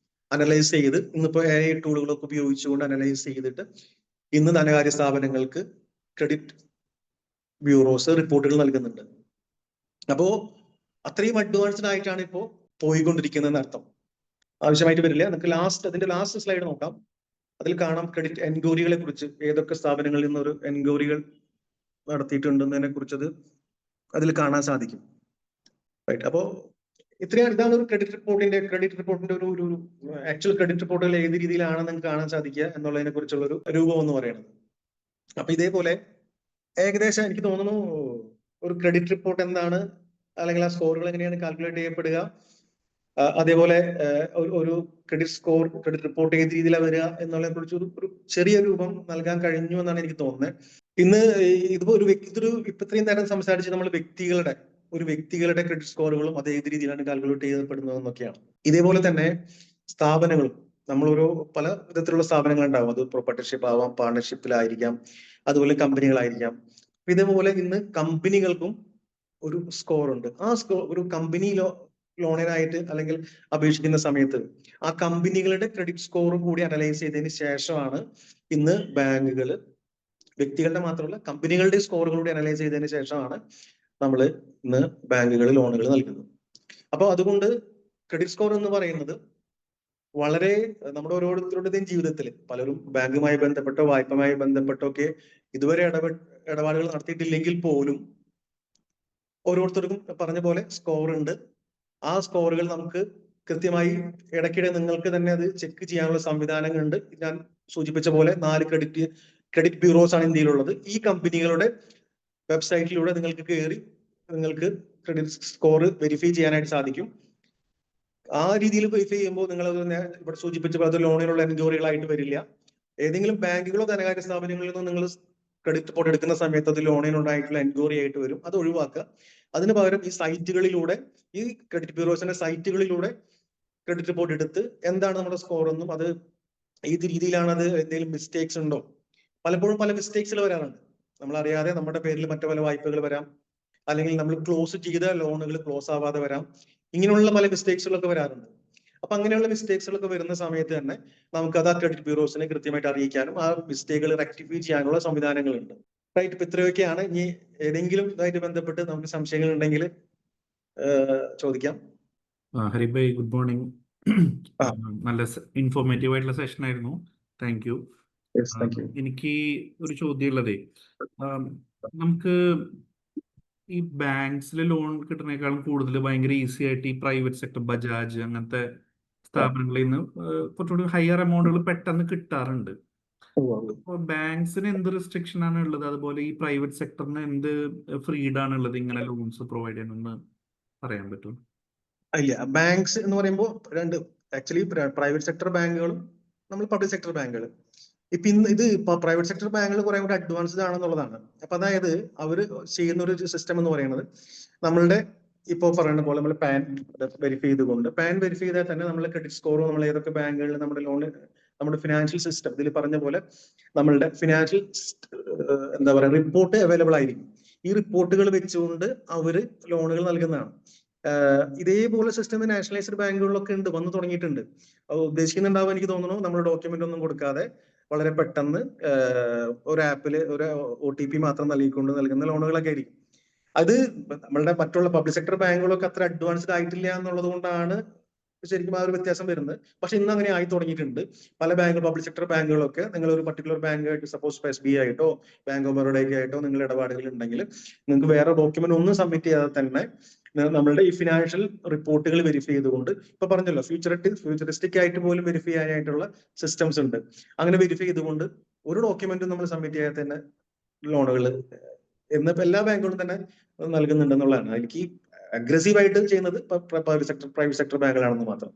അനലൈസ് ചെയ്ത്, ഇന്നിപ്പോ AI ടൂളുകളൊക്കെ ഉപയോഗിച്ചുകൊണ്ട് അനലൈസ് ചെയ്തിട്ട് ഇന്ന് ധനകാര്യ സ്ഥാപനങ്ങൾക്ക് ക്രെഡിറ്റ് ബ്യൂറോസ് റിപ്പോർട്ടുകൾ നൽകുന്നുണ്ട്. അപ്പോ അത്രയും അഡ്വാൻസ്ഡ് ആയിട്ടാണ് ഇപ്പോ പോയിക്കൊണ്ടിരിക്കുന്നതെന്ന് അർത്ഥം. ആവശ്യമായിട്ട് വരില്ല. നമുക്ക് അതിന്റെ ലാസ്റ്റ് സ്ലൈഡ് നോക്കാം. അതിൽ കാണാം ക്രെഡിറ്റ് എൻക്വയറികളെ കുറിച്ച്, ഏതൊക്കെ സ്ഥാപനങ്ങളിൽ നിന്ന് ഒരു എൻക്വയറികൾ നടത്തിയിട്ടുണ്ടെന്നതിനെ കുറിച്ചത് അതിൽ കാണാൻ സാധിക്കും. റൈറ്റ്. അപ്പോ ഇതാണ് ഒരു ക്രെഡിറ്റ് റിപ്പോർട്ടിന്റെ ഒരു ആക്ച്വൽ ക്രെഡിറ്റ് റിപ്പോർട്ടുകൾ ഏത് രീതിയിലാണ് നിങ്ങൾക്ക് കാണാൻ സാധിക്കുക എന്നുള്ളതിനെ കുറിച്ചുള്ള ഒരു രൂപം എന്ന് പറയുന്നത്. അപ്പൊ ഇതേപോലെ ഏകദേശം എനിക്ക് തോന്നുന്നു ഒരു ക്രെഡിറ്റ് റിപ്പോർട്ട് എന്താണ്, അല്ലെങ്കിൽ ആ സ്കോറുകൾ എങ്ങനെയാണ് കാൽക്കുലേറ്റ് ചെയ്യപ്പെടുക, അതേപോലെ ഒരു ക്രെഡിറ്റ് റിപ്പോർട്ട് ഏത് രീതിയിലാണ് വരിക എന്നുള്ളതിനെ കുറിച്ച് ഒരു ചെറിയ രൂപം നൽകാൻ കഴിഞ്ഞു എന്നാണ് എനിക്ക് തോന്നുന്നത്. ഇന്ന് ഇതൊരു ഇത്രയും നേരം സംസാരിച്ച് നമ്മൾ വ്യക്തികളുടെ ക്രെഡിറ്റ് സ്കോറുകളും അത് ഏത് രീതിയിലാണ് കാൽക്കുലേറ്റ് ചെയ്യപ്പെടുന്നത് എന്നൊക്കെയാണ്. ഇതേപോലെ തന്നെ സ്ഥാപനങ്ങളും, പല വിധത്തിലുള്ള സ്ഥാപനങ്ങൾ ഉണ്ടാവും. അത് പ്രൊപ്പർട്ടർഷിപ്പ് ആവാം, പാർട്ണർഷിപ്പിലായിരിക്കാം, അതുപോലെ കമ്പനികളായിരിക്കാം. ഇതേപോലെ ഇന്ന് കമ്പനികൾക്കും ഒരു സ്കോർ ഉണ്ട്. ആ സ്കോർ ഒരു കമ്പനി ലോണിനായിട്ട് അല്ലെങ്കിൽ അപേക്ഷിക്കുന്ന സമയത്ത് ആ കമ്പനികളുടെ ക്രെഡിറ്റ് സ്കോർ കൂടി അനലൈസ് ചെയ്തതിന് ശേഷമാണ് ഇന്ന് ബാങ്കുകൾ, വ്യക്തികളുടെ മാത്രമല്ല കമ്പനികളുടെ സ്കോറുകൾ കൂടി അനലൈസ് ചെയ്തതിന് ശേഷമാണ് നമ്മൾ ഇന്ന് ബാങ്കുകൾ ലോണുകൾ നൽകുന്നത്. അപ്പൊ അതുകൊണ്ട് ക്രെഡിറ്റ് സ്കോർ എന്ന് പറയുന്നത് വളരെ നമ്മുടെ ഓരോരുത്തരുടെയും ജീവിതത്തിൽ പലരും ബാങ്കുമായി ബന്ധപ്പെട്ടോ വായ്പയുമായി ബന്ധപ്പെട്ടോ ഒക്കെ ഇതുവരെ ഇടപാടുകൾ നടത്തിയിട്ടില്ലെങ്കിൽ പോലും ഓരോരുത്തർക്കും പറഞ്ഞ പോലെ സ്കോർ ഉണ്ട്. ആ സ്കോറുകൾ നമുക്ക് കൃത്യമായി ഇടയ്ക്കിടെ നിങ്ങൾക്ക് തന്നെ അത് ചെക്ക് ചെയ്യാനുള്ള സംവിധാനങ്ങളുണ്ട്. ഞാൻ സൂചിപ്പിച്ച പോലെ 4 ക്രെഡിറ്റ് ബ്യൂറോസ് ആണ് ഇന്ത്യയിലുള്ളത്. ഈ കമ്പനികളുടെ വെബ്സൈറ്റിലൂടെ നിങ്ങൾക്ക് കയറി നിങ്ങൾക്ക് ക്രെഡിറ്റ് സ്കോർ വെരിഫൈ ചെയ്യാനായിട്ട് സാധിക്കും. ആ രീതിയിൽ വെരിഫൈ ചെയ്യുമ്പോൾ നിങ്ങൾ ഇവിടെ സൂചിപ്പിച്ച പോലെ അത് ലോണിനുള്ള എൻക്വയറികളായിട്ട് വരില്ല. ഏതെങ്കിലും ബാങ്കുകളോ ധനകാര്യ സ്ഥാപനങ്ങളിൽ നിന്നോ നിങ്ങൾ ക്രെഡിറ്റ് റിപ്പോർട്ട് എടുക്കുന്ന സമയത്ത് അത് ലോണിനുണ്ടായിട്ടുള്ള എൻക്വയറി ആയിട്ട് വരും. അത് ഒഴിവാക്കുക. അതിന് പകരം ഈ സൈറ്റുകളിലൂടെ, ഈ ക്രെഡിറ്റ് ബ്യൂറോസിന്റെ സൈറ്റുകളിലൂടെ ക്രെഡിറ്റ് റിപ്പോർട്ട് എടുത്ത് എന്താണ് നമ്മുടെ സ്കോർ എന്നും അത് ഏത് രീതിയിലാണ്, അത് എന്തെങ്കിലും മിസ്റ്റേക്സ് ഉണ്ടോ, പലപ്പോഴും പല മിസ്റ്റേക്സുകൾ വരാറുണ്ട്. നമ്മൾ അറിയാതെ നമ്മുടെ പേരിൽ മറ്റു പല വായ്പകൾ വരാം, അല്ലെങ്കിൽ നമ്മൾ ക്ലോസ് ചെയ്ത ലോണുകൾ ക്ലോസ് ആവാതെ വരാം. ഇങ്ങനെയുള്ള പല മിസ്റ്റേക്സുകളൊക്കെ വരാറുണ്ട്. അപ്പൊ അങ്ങനെയുള്ള മിസ്റ്റേക്സുകളൊക്കെ വരുന്ന സമയത്ത് തന്നെ നമുക്കത് ക്രെഡിറ്റ് ബ്യൂറോസിനെ കൃത്യമായിട്ട് അറിയിക്കാനും ആ മിസ്റ്റേക്കുകൾ റെക്ടിഫൈ ചെയ്യാനുള്ള സംവിധാനങ്ങളുണ്ട്. റൈറ്റ്. ഇപ്പൊ ഇത്രയൊക്കെയാണ്. ഇനി ഏതെങ്കിലും ഇതായിട്ട് ബന്ധപ്പെട്ട് നമുക്ക് സംശയങ്ങൾ ഉണ്ടെങ്കിൽ ചോദിക്കാം.
Haribhai, good morning. നല്ല ഇൻഫോർമേറ്റീവ് ആയിട്ടുള്ള സെഷൻ ആയിരുന്നു. Thank you. എനിക്ക് ഒരു ചോദ്യം ഉള്ളതേ, നമുക്ക് ഈ ബാങ്ക്സിലെ ലോൺ കിട്ടുന്നതിനേക്കാളും കൂടുതൽ ഭയങ്കര ഈസി ആയിട്ട് ഈ പ്രൈവറ്റ് സെക്ടർ, ബജാജ് അങ്ങനത്തെ സ്ഥാപനങ്ങളിൽ നിന്ന് കുറച്ചുകൂടി ഹയർ എമൗണ്ടുകൾ പെട്ടെന്ന് കിട്ടാറുണ്ട്. അപ്പോൾ ബാങ്ക്സിന് എന്ത് റെസ്ട്രിക്ഷൻ ആണ് ഉള്ളത്, അതുപോലെ ഈ പ്രൈവറ്റ് സെക്ടറിന് എന്ത് ഫ്രീഡം ആണ് ഉള്ളത് ഇങ്ങനെ ലോൺസ് പ്രൊവൈഡ് ചെയ്യാനെന്ന് പറയാൻ പറ്റും?
ഇല്ല, ബാങ്ക്സ് എന്ന് പറയുമ്പോൾ രണ്ട്, ആക്ച്വലി പ്രൈവറ്റ് സെക്ടർ ബാങ്കുകളും നമ്മൾ പബ്ലിക് സെക്ടർ ബാങ്കുകൾ. ഇത് പ്രൈവറ്റ് സെക്ടർ ബാങ്കുകൾ കുറെ കൂടി അഡ്വാൻസ്ഡ് ആണെന്നുള്ളതാണ്. അപ്പൊ അതായത് അവർ ചെയ്യുന്ന ഒരു സിസ്റ്റം എന്ന് പറയുന്നത്, നമ്മളുടെ ഇപ്പോൾ പറയുന്ന പോലെ നമ്മൾ പാൻ വെരിഫൈ ചെയ്തുകൊണ്ട്, പാൻ വെരിഫൈ ചെയ്താൽ തന്നെ നമ്മളെ ക്രെഡിറ്റ് സ്കോറോ നമ്മൾ ഏതൊക്കെ ബാങ്കുകളിൽ നമ്മുടെ ലോൺ, നമ്മുടെ ഫിനാൻഷ്യൽ സിസ്റ്റം, ഇതിൽ പറഞ്ഞ പോലെ നമ്മളുടെ ഫിനാൻഷ്യൽ എന്താ പറയുക റിപ്പോർട്ട് അവൈലബിൾ ആയിരിക്കും. ഈ റിപ്പോർട്ടുകൾ വെച്ചുകൊണ്ട് അവര് ലോണുകൾ നൽകുന്നതാണ്. ഇതേപോലെ സിസ്റ്റം നാഷണലൈസ്ഡ് ബാങ്കുകളിലൊക്കെ ഉണ്ട്, വന്നു തുടങ്ങിയിട്ടുണ്ട്. ഉദ്ദേശിക്കുന്നുണ്ടാവും എനിക്ക് തോന്നുന്നു, നമ്മൾ ഡോക്യുമെന്റ് ഒന്നും കൊടുക്കാതെ വളരെ പെട്ടെന്ന് ഒരു ആപ്പില് ഒരു OTP മാത്രം നൽകിക്കൊണ്ട് നൽകുന്ന ലോണുകളൊക്കെ ആയിരിക്കും. അത് നമ്മളുടെ മറ്റുള്ള പബ്ലിക് സെക്ടർ ബാങ്കുകളൊക്കെ അത്ര അഡ്വാൻസ്ഡ് ആയിട്ടില്ല എന്നുള്ളത് കൊണ്ടാണ് ശരിക്കും ആ ഒരു വ്യത്യാസം വരുന്നത്. പക്ഷെ ഇന്ന് അങ്ങനെ ആയി തുടങ്ങിയിട്ടുണ്ട്. പല ബാങ്ക് പബ്ലിക് സെക്ടർ ബാങ്കുകളൊക്കെ നിങ്ങൾ ഒരു പർട്ടിക്കുലർ ബാങ്കായിട്ട്, സപ്പോസ് SBI ആയിട്ടോ ബാങ്ക് ഓഫ് ബറോഡയ്ക്ക് ആയിട്ടോ നിങ്ങൾ ഇടപാടുകൾ ഉണ്ടെങ്കിൽ നിങ്ങൾക്ക് വേറെ ഡോക്യുമെന്റ് ഒന്നും സബ്മിറ്റ് ചെയ്യാതെ തന്നെ നമ്മളുടെ ഈ ഫിനാൻഷ്യൽ റിപ്പോർട്ടുകൾ വെരിഫൈ ചെയ്തുകൊണ്ട്, ഇപ്പൊ പറഞ്ഞല്ലോ ഫ്യൂച്ചറിസ്റ്റിക് ആയിട്ട് പോലും വെരിഫൈ ചെയ്യാനായിട്ടുള്ള സിസ്റ്റംസ് ഉണ്ട്. അങ്ങനെ വെരിഫൈ ചെയ്തുകൊണ്ട് ഒരു ഡോക്യുമെന്റും നമ്മൾ സബ്മിറ്റ് ചെയ്യാതെ തന്നെ ലോണുകൾ എന്നിപ്പോ എല്ലാ ബാങ്കുകളും തന്നെ നൽകുന്നുണ്ടെന്നുള്ളതാണ്. എനിക്ക് അഗ്രസീവ് ആയിട്ട് ചെയ്യുന്നത് പ്രൈവറ്റ് സെക്ടർ ബാങ്കുകളാണെന്ന് മാത്രം.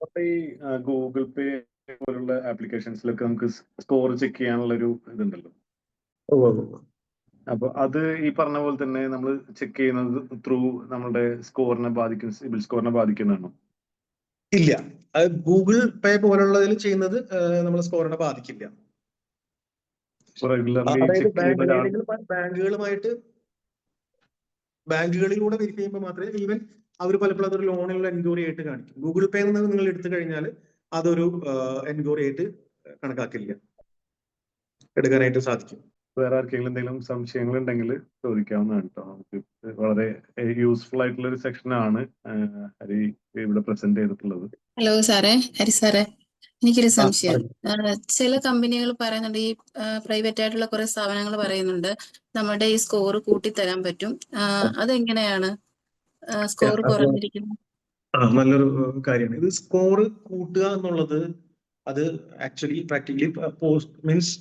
അപ്പൊ ഈ ഗൂഗിൾ പേ പോലുള്ള ആപ്ലിക്കേഷൻസിലൊക്കെ നമുക്ക് സ്കോർ ചെക്ക് ചെയ്യാനുള്ള ഒരു ഇതുണ്ടല്ലോ. അപ്പൊ അത് ഈ പറഞ്ഞ പോലെ തന്നെ നമ്മൾ ചെക്ക് ചെയ്യുന്നത് ത്രൂ നമ്മുടെ സ്കോറിനെ ബാധിക്കും, സിബിൽ സ്കോറിനെ ബാധിക്കുന്നതാണോ?
ഇല്ല, ഗൂഗിൾ പേ പോലുള്ളതിൽ ചെയ്യുന്നത് നമ്മളെ സ്കോറിനെ ബാധിക്കില്ല. അതായത് ബാങ്കുകളിലൂടെ വെരിഫൈ ചെയ്യുമ്പോൾ മാത്രമേ, ഈവൻ അവർ പലപ്പോഴും അതൊരു ലോണിലുള്ള എൻക്വയറി ആയിട്ട് കാണിക്കും. ഗൂഗിൾ പേ എന്ന് നിങ്ങൾ എടുത്തു കഴിഞ്ഞാൽ അതൊരു എൻക്വയറി ആയിട്ട് കണക്കാക്കില്ല, എടുക്കാനായിട്ട് സാധിക്കും.
വേറെ ആർക്കെങ്കിലും എന്തെങ്കിലും സംശയങ്ങൾ ഉണ്ടെങ്കിൽ ചോദിക്കാവുന്നതാണ് കേട്ടോ. നമുക്ക് വളരെ യൂസ്ഫുൾ ആയിട്ടുള്ള ഒരു സെക്ഷൻ ആണ് ഹരി ഇവിടെ പ്രസന്റ് ചെയ്തിട്ടുള്ളത്.
ഹലോ സാറേ, ഹരി സാറേ, എനിക്കൊരു സംശയം. ചില കമ്പനികൾ പറയുന്നുണ്ട്, ഈ പ്രൈവറ്റ് ആയിട്ടുള്ള കുറെ സ്ഥാപനങ്ങൾ പറയുന്നുണ്ട് നമ്മുടെ ഈ സ്കോർ കൂട്ടിത്തരാൻ പറ്റും. അതെങ്ങനെയാണ് സ്കോർ കുറഞ്ഞിരിക്കുന്നത്?
നല്ലൊരു കാര്യമാണ് ഇത്. സ്കോർ കൂട്ടുക എന്നുള്ളത് അത് ആക്ച്വലി പ്രാക്ടിക്കലി മീൻസ്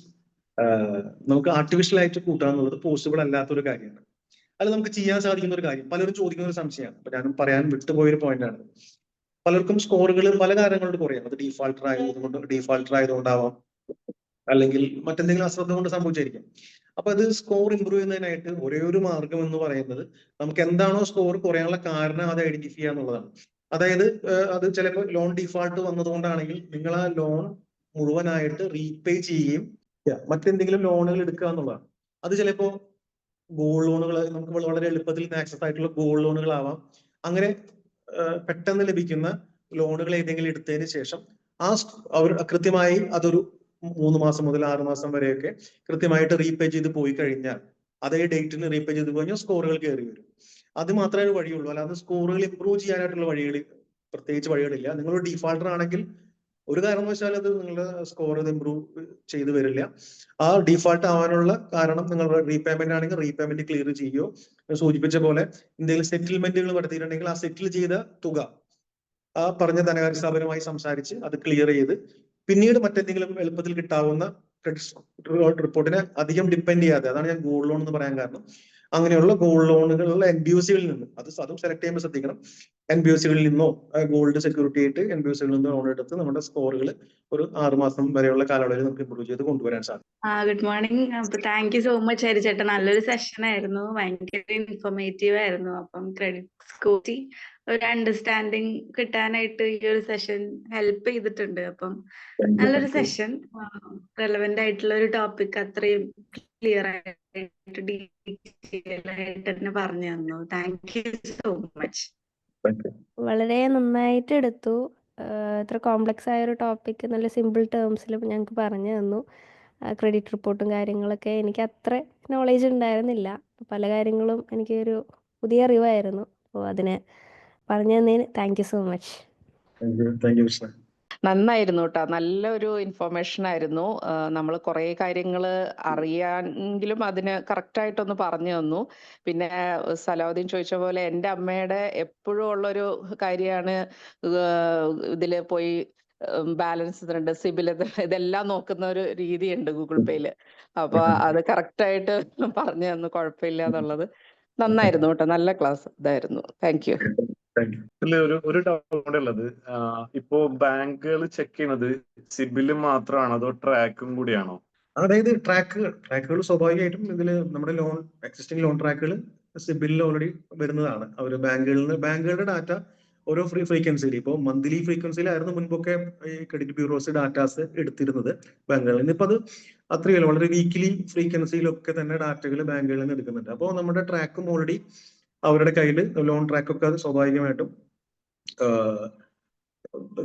നമുക്ക് ആർട്ടിഫിഷ്യൽ ആയിട്ട് കൂട്ടുക എന്നുള്ളത് പോസിബിൾ അല്ലാത്തൊരു കാര്യമാണ്. അത് നമുക്ക് ചെയ്യാൻ സാധിക്കുന്ന ഒരു കാര്യം. പലരും ചോദിക്കുന്ന ഒരു സംശയമാണ്, അപ്പൊ ഞാനും പറയാൻ വിട്ടുപോയൊരു പോയിന്റാണ്. പലർക്കും സ്കോറുകൾ പല കാരണങ്ങളോട് കുറയാം. അത് ഡീഫാൾട്ടർ ആയതുകൊണ്ടാവാം, അല്ലെങ്കിൽ മറ്റെന്തെങ്കിലും അശ്രദ്ധ കൊണ്ട് സംഭവിച്ചായിരിക്കും. അപ്പൊ അത് സ്കോർ ഇമ്പ്രൂവ് ചെയ്യുന്നതിനായിട്ട് ഒരേ ഒരു മാർഗം എന്ന് പറയുന്നത്, നമുക്ക് എന്താണോ സ്കോർ കുറയാനുള്ള കാരണം അത് ഐഡന്റിഫൈ ചെയ്യുക എന്നുള്ളതാണ്. അതായത് അത് ചിലപ്പോൾ ലോൺ ഡിഫാൾട്ട് വന്നതുകൊണ്ടാണെങ്കിൽ നിങ്ങൾ ആ ലോൺ മുഴുവനായിട്ട് റീപേ ചെയ്യുകയും മറ്റെന്തെങ്കിലും ലോണുകൾ എടുക്കുക എന്നുള്ളതാണ്. അത് ചിലപ്പോ ഗോൾഡ് ലോണുകൾ, നമുക്ക് വളരെ എളുപ്പത്തിൽ ആക്സസ് ആയിട്ടുള്ള ഗോൾഡ് ലോണുകളാവാം. അങ്ങനെ പെട്ടെന്ന് ലഭിക്കുന്ന ലോണുകൾ ഏതെങ്കിലും എടുത്തതിന് ശേഷം അവർ കൃത്യമായി അതൊരു 3 മാസം മുതൽ 6 മാസം വരെയൊക്കെ കൃത്യമായിട്ട് റീപേ ചെയ്ത് പോയി കഴിഞ്ഞാൽ, അതേ ഡേറ്റിന് റീപേ ചെയ്ത് കഴിഞ്ഞാൽ സ്കോറുകൾ കയറി വരും. അത് മാത്രമേ വഴിയുള്ളൂ. അല്ലാതെ സ്കോറുകൾ ഇംപ്രൂവ് ചെയ്യാനായിട്ടുള്ള പ്രത്യേകിച്ച് വഴികളില്ല. നിങ്ങൾ ഡീഫാൾട്ടർ ആണെങ്കിൽ ഒരു കാരണവശാൽ അത് നിങ്ങളുടെ സ്കോർ ഇംപ്രൂവ് ചെയ്ത് വരില്ല. ആ ഡീഫാൾട്ട് ആവാനുള്ള കാരണം നിങ്ങളുടെ റീപേയ്മെന്റ് ആണെങ്കിൽ റീപേയ്മെന്റ് ക്ലിയർ ചെയ്യുകയോ, സൂചിപ്പിച്ച പോലെ എന്തെങ്കിലും സെറ്റിൽമെന്റുകൾ നടത്തിയിട്ടുണ്ടെങ്കിൽ ആ സെറ്റിൽ ചെയ്ത തുക ആ പറഞ്ഞ ധനകാര്യ സ്ഥാപനവുമായി സംസാരിച്ച് അത് ക്ലിയർ ചെയ്ത് പിന്നീട് മറ്റെന്തെങ്കിലും എളുപ്പത്തിൽ കിട്ടാവുന്ന ക്രെഡിറ്റ് റിപ്പോർട്ടിനെ അധികം ഡിപ്പെൻഡ് ചെയ്യാതെ, അതാണ് ഞാൻ ഗോൾഡ് ലോൺ എന്ന് പറയാൻ കാരണം. അങ്ങനെയുള്ള ഗോൾഡ് ലോണുകളുള്ള NBFCകളിൽ നിന്ന് അതും സെലക്ട് ചെയ്യുമ്പോൾ ശ്രദ്ധിക്കണം. NBFCകളിൽ നിന്നോ ഗോൾഡ് സെക്യൂരിറ്റി ആയിട്ട് NBFCകളിൽ നിന്നോ ലോൺ എടുത്ത് നമ്മുടെ സ്കോറുകൾ ഒരു 6 മാസം വരെയുള്ള കാലയളവിൽ നമുക്ക് ഇംപ്രൂവ് ചെയ്ത് കൊണ്ടുവരാൻ സാധിക്കും.
Good morning. അപ്പൊ താങ്ക് യു സോ മച്ച് ഹരിചേട്ടൻ. നല്ലൊരു സെഷൻ ആയിരുന്നു, ഭയങ്കര ഇൻഫോർമേറ്റീവ് ആയിരുന്നു. അപ്പം ക്രെഡിറ്റ് സ്കോർ ഒരു അണ്ടർസ്റ്റാൻഡിങ് കിട്ടാനായിട്ട് ഈ ഒരു സെഷൻ ഹെൽപ്പ് ചെയ്തിട്ടുണ്ട്. അപ്പം നല്ലൊരു സെഷൻ, റെലവെന്റ് ആയിട്ടുള്ള ഒരു ടോപ്പിക് അത്രയും ക്ലിയർ ആയിട്ട് ഡീറ്റെയിൽ ആയിട്ട് തന്നെ പറഞ്ഞു തന്നു. Thank you so much.
വളരെ നന്നായിട്ട് എടുത്തു. ഇത്ര കോംപ്ലക്സ് ആയ ഒരു ടോപ്പിക് നല്ല സിമ്പിൾ ടേംസിൽ ഞങ്ങൾക്ക് പറഞ്ഞു തന്നു. ക്രെഡിറ്റ് റിപ്പോർട്ടും കാര്യങ്ങളൊക്കെ എനിക്ക് അത്ര നോളേജ് ഉണ്ടായിരുന്നില്ല. പല കാര്യങ്ങളും എനിക്കൊരു പുതിയ അറിവായിരുന്നു. അപ്പോൾ അതിനെ പറഞ്ഞു തന്നതിന് thank you so much.
Thank you Krishna.
നന്നായിരുന്നു കേട്ടോ, നല്ലൊരു ഇൻഫർമേഷൻ ആയിരുന്നു. നമ്മൾ കുറേ കാര്യങ്ങൾ അറിയാമെങ്കിലും അതിന് കറക്റ്റായിട്ടൊന്ന് പറഞ്ഞു തന്നു. പിന്നെ സലാഹുദ്ദീൻ ചോദിച്ച പോലെ എൻ്റെ അമ്മയുടെ എപ്പോഴും ഉള്ളൊരു കാര്യമാണ് ഇതിൽ പോയി ബാലൻസ് ഇതുണ്ട്, സിബിൽ ഇതെല്ലാം നോക്കുന്ന ഒരു രീതിയുണ്ട് ഗൂഗിൾ പേയിൽ. അപ്പോൾ അത് കറക്റ്റായിട്ട് പറഞ്ഞു തന്നു, കുഴപ്പമില്ല എന്നുള്ളത്. നന്നായിരുന്നു കേട്ടോ, നല്ല ക്ലാസ് ഇതായിരുന്നു. Thank you.
ഒരു ഡൗട്ട് ഉള്ളത്, ഇപ്പോ ബാങ്കുകൾ ചെക്ക് ചെയ്യുന്നത് സിബില് മാത്രമാണോ അതോ ട്രാക്കും കൂടിയാണോ?
അതായത് ട്രാക്കുകൾ സ്വാഭാവികമായിട്ടും ഇതിൽ നമ്മുടെ എക്സിസ്റ്റിംഗ് ലോൺ ട്രാക്കുകൾ സിബിലിൽ ഓൾറെഡി വരുന്നതാണ്. അവർ ബാങ്കുകളുടെ ഡാറ്റ ഓരോ ഫ്രീക്വൻസിയിൽ, ഇപ്പോൾ മന്ത്ലി ഫ്രീക്വൻസിയിലായിരുന്നു മുൻപൊക്കെ ഈ ക്രെഡിറ്റ് ബ്യൂറോസ് ഡാറ്റാസ് എടുത്തിരുന്നത് ബാങ്കുകളിൽ നിന്ന്. ഇപ്പൊ അത് അത്രയല്ല, വളരെ വീക്കിലി ഫ്രീക്വൻസിയിലൊക്കെ തന്നെ ഡാറ്റകൾ ബാങ്കുകളിൽ നിന്ന് എടുക്കുന്നുണ്ട്. അപ്പോൾ നമ്മുടെ ട്രാക്കും ഓൾറെഡി അവരുടെ കയ്യിൽ, ലോൺ ട്രാക്കൊക്കെ അത് സ്വാഭാവികമായിട്ടും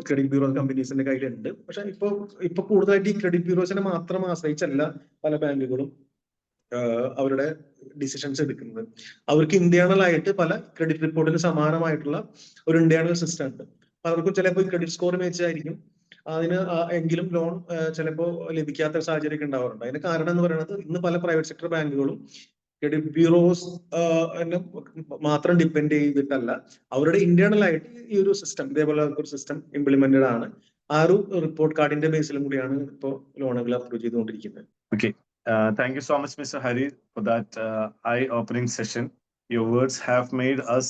ക്രെഡിറ്റ് ബ്യൂറോ കമ്പനീസിന്റെ കയ്യിലുണ്ട്. പക്ഷെ ഇപ്പൊ കൂടുതലായിട്ട് ഈ ക്രെഡിറ്റ് ബ്യൂറോസിനെ മാത്രം ആശ്രയിച്ചല്ല പല ബാങ്കുകളും അവരുടെ ഡിസിഷൻസ് എടുക്കുന്നത്. അവർക്ക് ഇന്റേണൽ ആയിട്ട് പല ക്രെഡിറ്റ് റിപ്പോർട്ടിന് സമാനമായിട്ടുള്ള ഒരു ഇന്റേണൽ സിസ്റ്റം ഉണ്ട്. അവർക്കും ചിലപ്പോൾ ക്രെഡിറ്റ് സ്കോർ മേച്ചായിരിക്കും അതിന് എങ്കിലും ലോൺ ചിലപ്പോൾ ലഭിക്കാത്ത സാഹചര്യമൊക്കെ ഉണ്ടാവാറുണ്ട്. അതിന് കാരണം എന്ന് പറയുന്നത് ഇന്ന് പല പ്രൈവറ്റ് സെക്ടർ ബാങ്കുകളും ക്രെഡിറ്റ് ബ്യൂറോസ് മാത്രം ഡിപ്പെൻഡ് ചെയ്തിട്ടല്ല, അവരുടെ ഇന്റേണൽ ആയിട്ട് ഈ ഒരു സിസ്റ്റം, ഇതേപോലെ ഒരു സിസ്റ്റം ഇംപ്ലിമെന്റഡ് ആണ്. ആ ഒരു റിപ്പോർട്ട് കാർഡിന്റെ ബേസിലും കൂടിയാണ് ഇപ്പോൾ ലോണുകൾ അപ്രൂവ് ചെയ്തുകൊണ്ടിരിക്കുന്നത്.
Okay. Thank you so much, Mr. Hari, for that eye-opening session. Your words have made us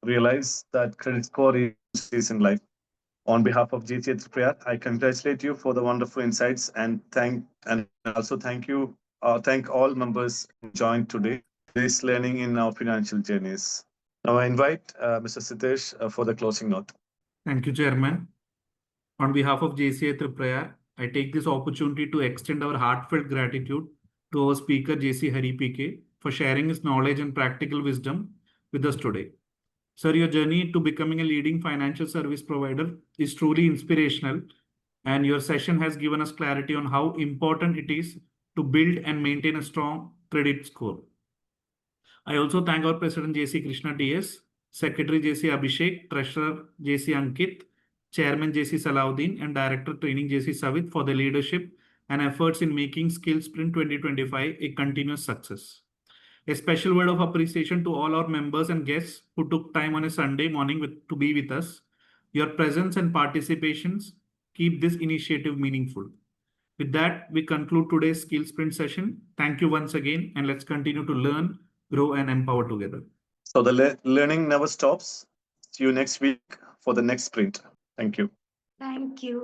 realize that credit score is in life. On behalf of JC Etriprayat, I congratulate you for the wonderful insights and also thank all members who joined today this learning in our financial journeys. Now I invite Mr. Sitesh for the closing note.
Thank you, Chairman. On behalf of JCA Triprayat, I take this opportunity to extend our heartfelt gratitude to our speaker JC Hari PK for sharing his knowledge and practical wisdom with us today. Sir, your journey to becoming a leading financial service provider is truly inspirational, and your session has given us clarity on how important it is to build and maintain a strong credit score. I also thank our President JC Krishna TS, Secretary JC Abhishek, Treasurer JC Ankit, Chairman JC Salahuddin, and Director Training JC Savit for their leadership and efforts in making Skills Sprint 2025 a continuous success. A special word of appreciation to all our members and guests who took time on a Sunday morning to be with us. Your presence and participations keep this initiative meaningful. With that, we conclude today's Skills Sprint session. Thank you once again, and let's continue to learn, grow, and empower together.
So the learning never stops. See you next week for the next sprint. Thank you.
Thank you.